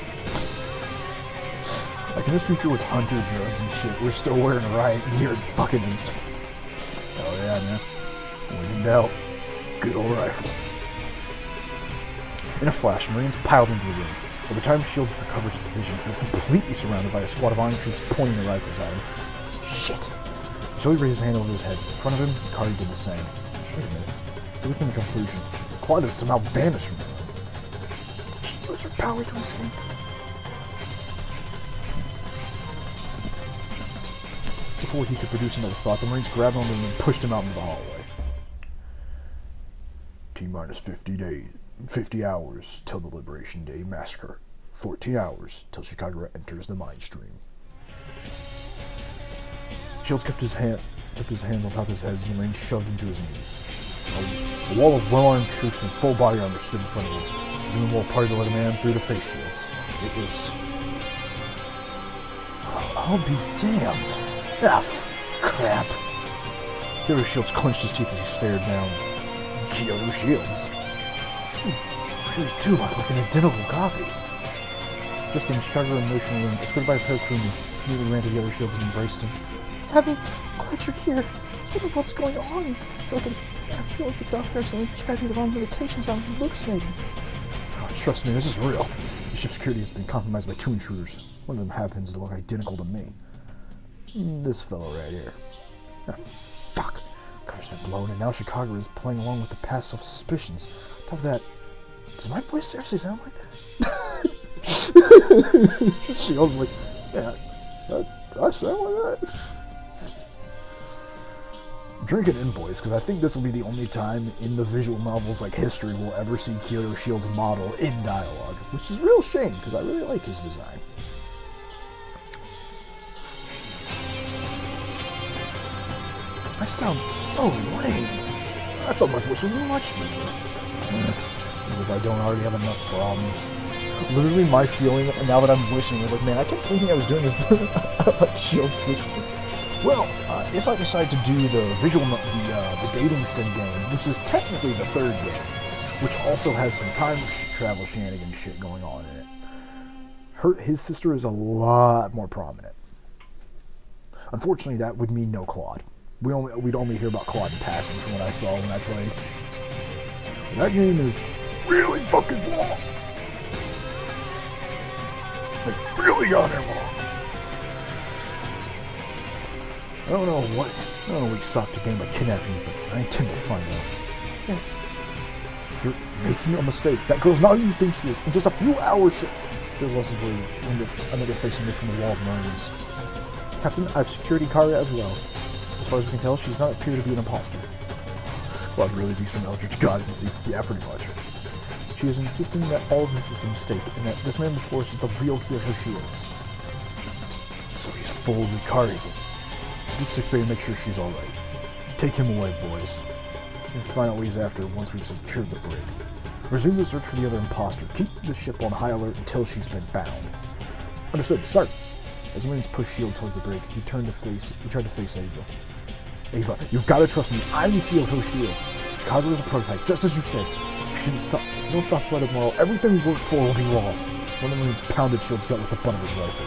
Speaker 1: Like in this future with hunter drones and shit, we're still wearing riot gear and fucking Oh yeah, man. When in doubt, good old rifle. In a flash, Marines piled into the room. By the time Shields recovered his vision, he was completely surrounded by a squad of armed troops pointing their rifles at him. Shit! He slowly raised his hand over his head. In front of him, Kari did the same. Wait a minute. Look at the confusion. Claude had somehow vanished from him. Did she use her powers to escape? Before he could produce another thought, the Marines grabbed onto him and pushed him out into the hallway. T-minus 50 days. 50 hours till the Liberation Day massacre. 14 hours till Chicago enters the mine stream. Shields kept his hands on top of his head as the Marine shoved him to his knees. A wall of well-armed troops in full body armor stood in front of him. Even more party to let a man through the face shields. It was... I'll be damned. Ah, crap. Kyoto Shields clenched his teeth as he stared down. Kyoto Shields? You really do look like an identical copy. Just then, Chicago emotional room, escorted by a pair of crewmen, immediately ran to the other Shields and embraced him.
Speaker 2: Captain, glad you're here. I wonder what's going on. I feel like the doctor accidentally prescribed me the wrong medications. I'm hallucinating.
Speaker 1: Oh, trust me, this is real. The ship's security has been compromised by 2 intruders. One of them happens to look identical to me. This fellow right here. Ah, fuck. Cover's been blown, and now Chicago is playing along with the past self-suspicions. On top of that, does my voice seriously sound like that? She was like, yeah, I sound like that. Drink it in, boys, because I think this will be the only time in the visual novel's history we'll ever see Kyoto Shield's model in dialogue, which is a real shame because I really like his design. I sound so lame. I thought my voice was much deeper. As if I don't already have enough problems. Literally, my feeling now that I'm voicing is like, man, I kept thinking I was doing this about Shield's sister. Well, if I decide to do the dating sim game, which is technically the 3rd game, which also has some time travel shenanigans shit going on in it, his sister is a lot more prominent. Unfortunately, that would mean no Claude. We'd only hear about Claude in passing from what I saw when I played. And that game is really fucking long. Like, really goddamn long. I don't know what you sought to gain by kidnapping me, but I intend to find out.
Speaker 2: Yes.
Speaker 1: You're making a mistake. That girl's not who you think she is. In just a few hours, she was lost his way another facing me from the wall of Marines. Captain, I have security Kara as well. As far as we can tell, she does not appear to be an imposter. Well, I'd really do some Eldritch God with you. Yeah, pretty much. She is insisting that all of this is a mistake, and that this man before us is the real Kyoto Shields. So he's full of Ikari. Be sick bay and make sure she's alright. Take him away, boys. And find out what he's after once we've secured the brig. Resume the search for the other imposter. Keep the ship on high alert until she's been found. Understood, sir. As the Marines pushed Shield towards the brig, he tried to face Ava. Ava, you've got to trust me. I'm Kyoto Shields. Chicago is a prototype, just as you said. If you don't stop by tomorrow, everything we worked for will be lost. One of the Marines pounded Shield's gut with the butt of his rifle.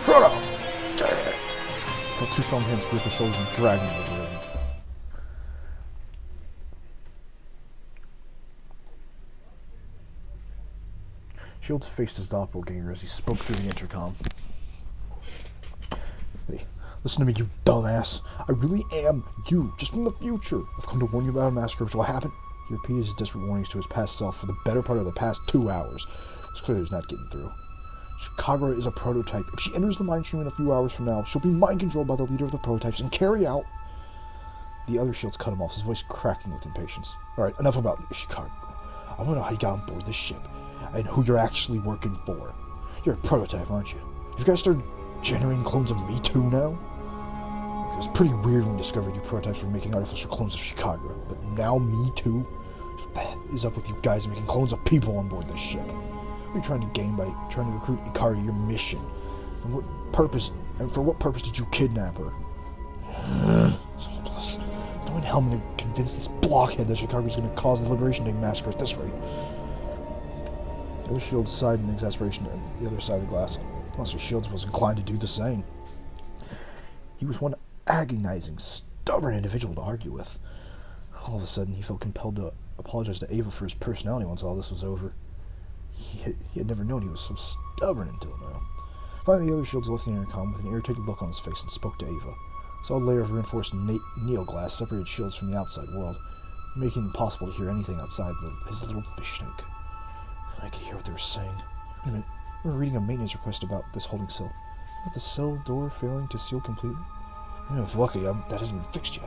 Speaker 1: Shut up! I felt 2 strong hands grip his shoulders and drag him to the brig. Shields faced his doppelganger as he spoke through the intercom. Hey, listen to me, you dumbass. I really am you, just from the future. I've come to warn you about a massacre which will happen. He repeated his desperate warnings to his past self for the better part of the past 2 hours. It was clear he was not getting through. Chicago is a prototype. If she enters the mine stream in a few hours from now, she'll be mind-controlled by the leader of the prototypes and carry out... The other Shields cut him off, his voice cracking with impatience. Alright, enough about Chicago. I want to know how you got on board this ship, and who you're actually working for. You're a prototype, aren't you? You guys started generating clones of me too now? It was pretty weird when we discovered you prototypes were making artificial clones of Chicago, but now me too? What is up with you guys making clones of people on board this ship? What are you trying to gain by trying to recruit Ikari to your mission? And what purpose, and for what purpose did you kidnap her? Knowing how I'm going to convince this blockhead that Chicago's going to cause the Liberation Day massacre at this rate. The other Shields sighed in exasperation on the other side of the glass. Monster Shields was inclined to do the same. He was one agonizing, stubborn individual to argue with. All of a sudden, he felt compelled to apologize to Ava for his personality once all this was over. He had never known he was so stubborn until now. Finally, the other Shields left the intercom with an irritated look on his face and spoke to Ava. A solid layer of reinforced neoglass separated Shields from the outside world, making it impossible to hear anything outside his little fish tank. I could hear what they were saying. Wait a minute, we were reading a maintenance request about this holding cell. About the cell door failing to seal completely? If lucky, that hasn't been fixed yet.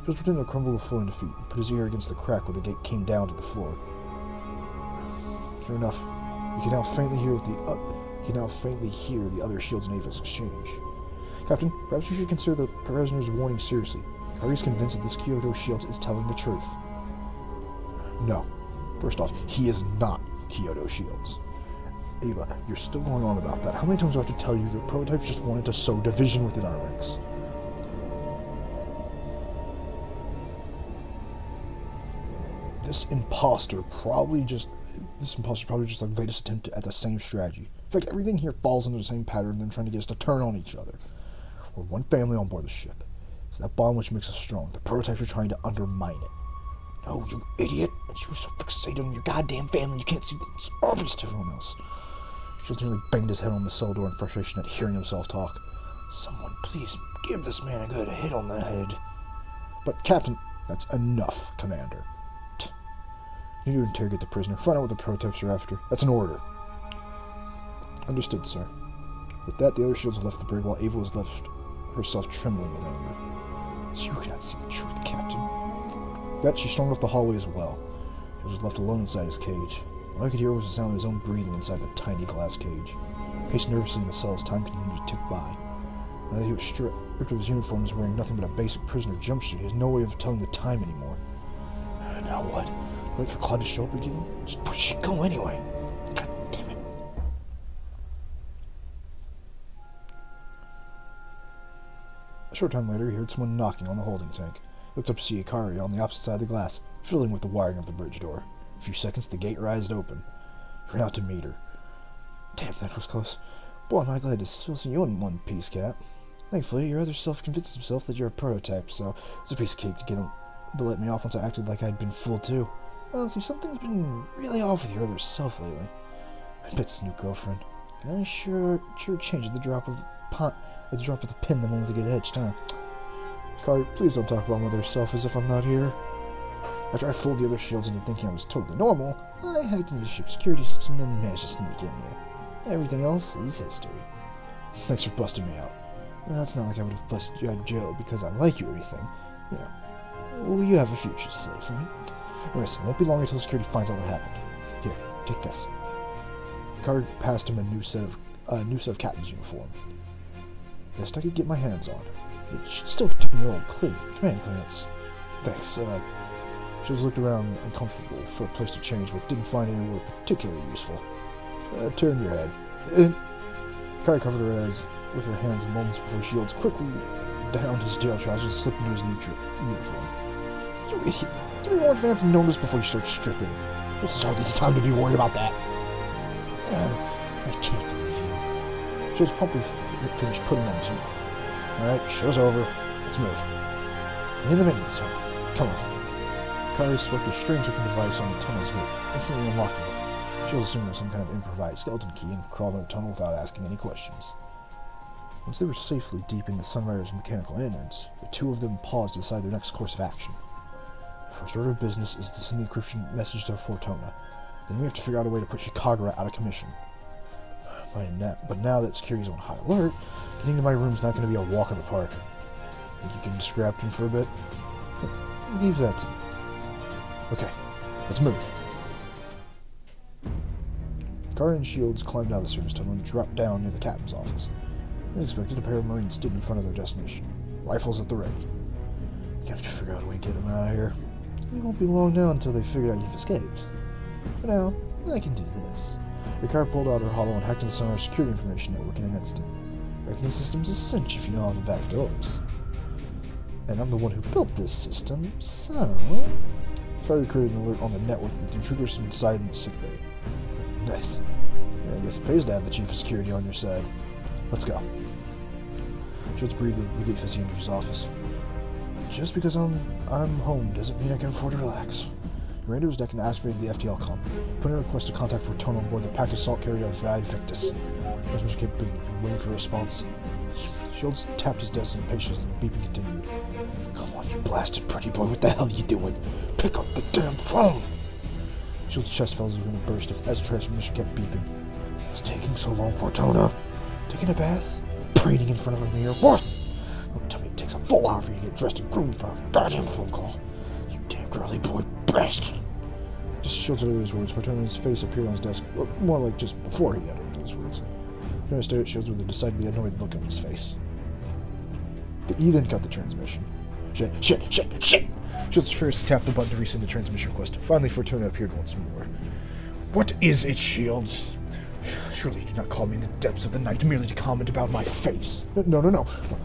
Speaker 1: Shields pretended to crumble the floor into feet and put his ear against the crack where the gate came down to the floor. Sure enough, you can now faintly hear the other shields and Ava's exchange. Captain, perhaps you should consider the prisoner's warning seriously. Kari's convinced that this Kyoto shield is telling the truth. No. First off, he is not Kyoto shields. Ava, you're still going on about that. How many times do I have to tell you that prototypes just wanted to sow division within our ranks? This imposter probably just like latest attempt at the same strategy. In fact, everything here falls into the same pattern of them trying to get us to turn on each other. We're one family on board the ship. It's that bond which makes us strong. The prototypes are trying to undermine it. No, you idiot! You were so fixated on your goddamn family you can't see it's obvious to everyone else. Shields nearly banged his head on the cell door in frustration at hearing himself talk. Someone please give this man a good hit on the head. But Captain, that's enough, Commander. You need to interrogate the prisoner. Find out what the prototypes are after. That's an order. Understood, sir. With that, the other shields left the brig while Ava was left herself trembling with anger. So you cannot see the truth, Captain. That she stormed off the hallway as well. She was left alone inside his cage. All I could hear was the sound of his own breathing inside the tiny glass cage. Paced nervously in the cell as time continued to tick by. Now that he was stripped of his uniform and was wearing nothing but a basic prisoner jumpsuit, he has no way of telling the time anymore. Now what? Wait for Claude to show up again? Just where'd she go anyway? God damn it. A short time later, he heard someone knocking on the holding tank. He looked up to see Ikari on the opposite side of the glass, fiddling with the wiring of the bridge door. A few seconds, the gate rised open. He ran out to meet her. Damn, that was close. Boy, am I glad to still see you in one piece, Cap. Thankfully, your other self convinced himself that you're a prototype, so it's a piece of cake to get him to let me off once I acted like I'd been fooled too. Honestly, something's been really off with your other self lately. I bet it's new girlfriend. I sure changed at the drop of the pin the moment they get hitched, huh? Kari, please don't talk about my other self as if I'm not here. After I fooled the other shields into thinking I was totally normal, I hacked into the ship's security system and managed to sneak in here. Everything else is history. Thanks for busting me out. It's not like I would have busted you out of jail because I like you or anything. You know, well, you have a future safe, right? Listen, it won't be long until security finds out what happened. Here, take this. Kari passed him a new set of captain's uniform. Best I could get my hands on. It should still contain your old command clearance. Thanks. She was looked around uncomfortable for a place to change, but didn't find anywhere particularly useful. Turn your head. Kari covered her eyes with her hands moments before Shields quickly downed his tail trousers and slipped into his uniform. You idiot! Give me more advance notice before you start stripping. This is hardly the time to be worried about that. I can't believe you. Shields promptly finished putting on his uniform. Alright, show's over. Let's move. In the minute, sir. Come on. Kari swept a strange-looking device on the tunnel's gate, instantly unlocking it. Shields assumed it was some kind of improvised skeleton key and crawled in the tunnel without asking any questions. Once they were safely deep in the Sunrider's mechanical innards, the two of them paused to decide their next course of action. The first order of business is to send the encryption message to Fortuna. Then we have to figure out a way to put Chicago out of commission. But now that security's on high alert, getting to my room's not going to be a walk in the park. Think you can distract him for a bit? Leave that to me. Okay, let's move. Kari and Shields climbed out of the service tunnel and dropped down near the captain's office. As expected, a pair of Marines stood in front of their destination, rifles at the ready. You have to figure out a way to get them out of here. It won't be long now until they figure out you've escaped. For now, I can do this. Kari pulled out her hollow and hacked into the Sunrider security information network in an instant. Hacking the system's a cinch if you know all the back doors. And I'm the one who built this system, so... Kari created an alert on the network with intruders inside in the sickbay. Nice. Yeah, I guess it pays to have the chief of security on your side. Let's go. Shields breathed relief as he entered his office. Just because I'm home doesn't mean I can afford to relax. He ran to his deck and activated the FTL comm, putting a request to contact Fortuna on board the packed assault carrier Vad Victus. Customers kept waiting for a response. Shields tapped his desk and patiently the beeping continued. Come on, you blasted pretty boy, what the hell are you doing? Pick up the damn phone! Shields' chest felt as if it was going to burst as the transmission kept beeping. It's taking so long, Fortuna. Taking a bath? Preening in front of a mirror? What? Don't tell me it takes a full hour for you to get dressed and groomed for a goddamn phone call. You damn girly boy bastard. Just Shields uttered those words. Fortuna's face appeared on his desk. Or more like just before he uttered those words. Fortuna stared at Shields with a decidedly annoyed look on his face. He then cut the transmission. Shit! Shields furiously tapped the button to resend the transmission request. Finally, Fortuna appeared once more. What is it, Shields? Surely you did not call me in the depths of the night merely to comment about my face. No.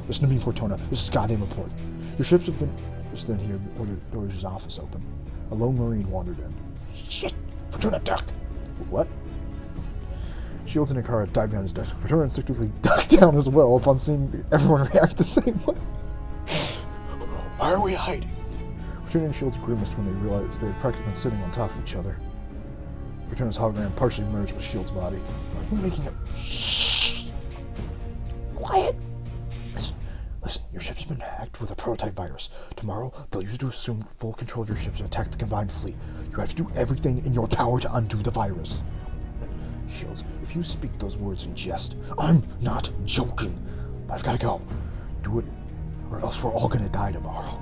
Speaker 1: Listen to me, Fortuna. This is goddamn important. Your ships have been... Just then he ordered his office open. A lone Marine wandered in. Shit! Fortuna, duck! What? Shields and Ikara dived behind his desk. Fortuna instinctively ducked down as well upon seeing everyone react the same way. Why are we hiding? Fortuna and Shields grimaced when they realized they had practically been sitting on top of each other. Fortuna's hologram partially merged with Shields' body. Are you making a... Quiet! Listen, your ship's been hacked with a prototype virus. Tomorrow, they'll use it to assume full control of your ships and attack the combined fleet. You have to do everything in your power to undo the virus. Shields, if you speak those words in jest, I'm not joking. But I've got to go. Do it, or else we're all gonna die tomorrow.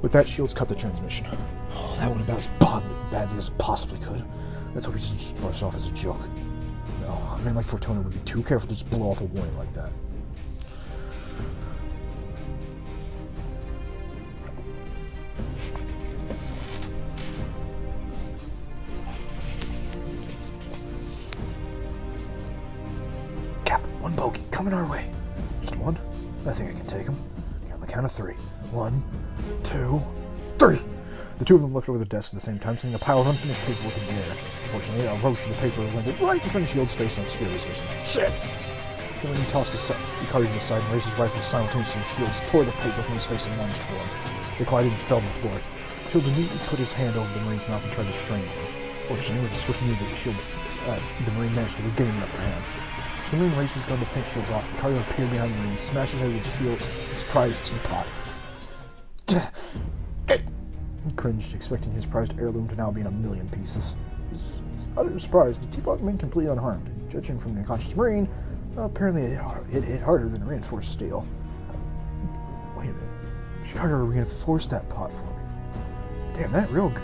Speaker 1: With that, Shields cut the transmission. Oh, that went about as badly as it possibly could. Let's hope he doesn't just brush off as a joke. No, a man like Fortuna would be too careful to just blow off a warning like that. Cap, one bogey, coming our way. Just one? I think I can take him. Okay, on the count of 3. 1, 2, 3! The two of them looked over the desk at the same time, seeing a pile of unfinished paperwork in the air. Unfortunately, a roach of the paper landed right in front of Shields' face and obscured his vision. Shit! Then when he tossed his card to the side and raised his rifle simultaneously, Shields tore the paper from his face and lunged for him. They collided and fell on the floor. Shields immediately put his hand over the Marine's mouth and tried to strangle him. Fortunately, with a swift move, the Marine managed to regain the upper hand. So the Marine raised his gun to finish Shields off, and Cardio appeared behind the Marine and smashed his head with his prized teapot. He cringed, expecting his prized heirloom to now be in a million pieces. He was utterly surprised. The teapot remained completely unharmed, and judging from the unconscious Marine, apparently it hit harder than reinforced steel. Wait a minute. Chicago reinforced that pot for me. Damn, that real good.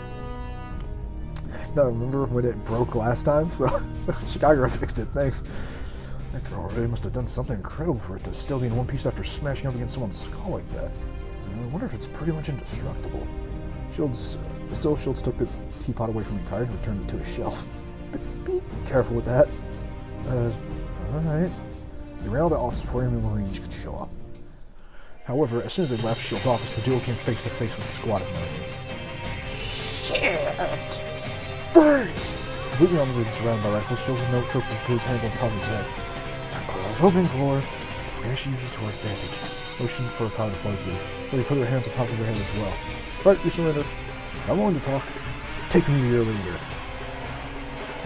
Speaker 1: No, remember when it broke last time? So Chicago fixed it, thanks. That girl really must have done something incredible for it to still be in one piece after smashing up against someone's skull like that. I wonder if it's pretty much indestructible. Shields took the teapot away from the card and returned it to his shelf. But be careful with that. Alright. They ran out of the office before any Marines could show up. However, as soon as they left Shields' office, the duo came face to face with a squad of Marines. Shit! Freeze! Completely on the rig, surrounded by rifles, Shields with no choice but to put his hands on top of his head. Not what I was hoping for. We actually use this to our advantage. Motion for a crowd to follow through. But they put their hands on top of their head as well. Right, you surrender. I'm willing to talk. Take me to your leader.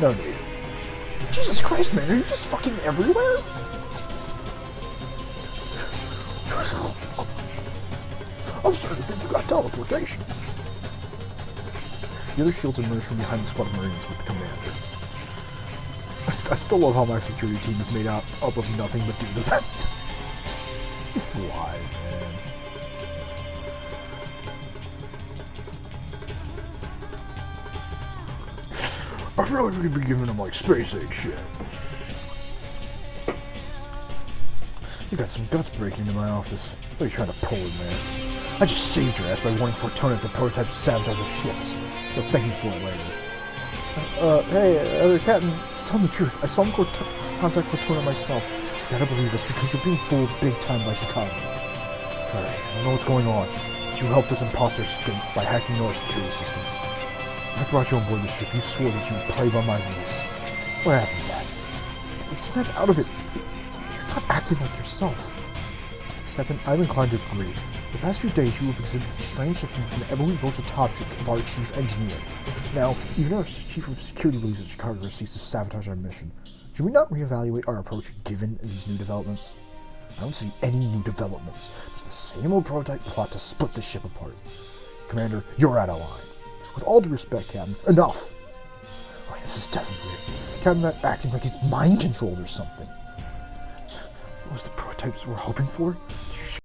Speaker 1: No need. Jesus Christ, man, are you just fucking everywhere? I'm starting to think you got teleportation. The other Shields emerged from behind the squad of Marines with the commander. I still love how my security team is made up of nothing but dudes. Just why, man? I feel like we could be giving them like space age shit. You got some guts breaking into my office. What are you trying to pull in there? I just saved your ass by warning Fortuna that the prototype sabotage our ships. You'll thank me for it later. Hey, other captain, just tell me the truth. I saw him contact Fortuna myself. You gotta believe us because you're being fooled big time by Chicago. Alright, I don't know what's going on. You helped this imposter escape by hacking our security systems. I brought you on board the ship. You swore that you would play by my rules. What happened to that? Snap out of it. You're not acting like yourself. Captain, I'm inclined to agree. The past few days you have exhibited strange symptoms whenever we broach a topic of our chief engineer. Now, even our chief of security believes that Chicago ceased to sabotage our mission. Should we not reevaluate our approach given these new developments? I don't see any new developments. It's the same old prototype plot to split the ship apart. Commander, you're out of line. With all due respect, Captain, enough! Oh, this is definitely weird. Captain not acting like he's mind-controlled or something. What was the prototypes we're hoping for?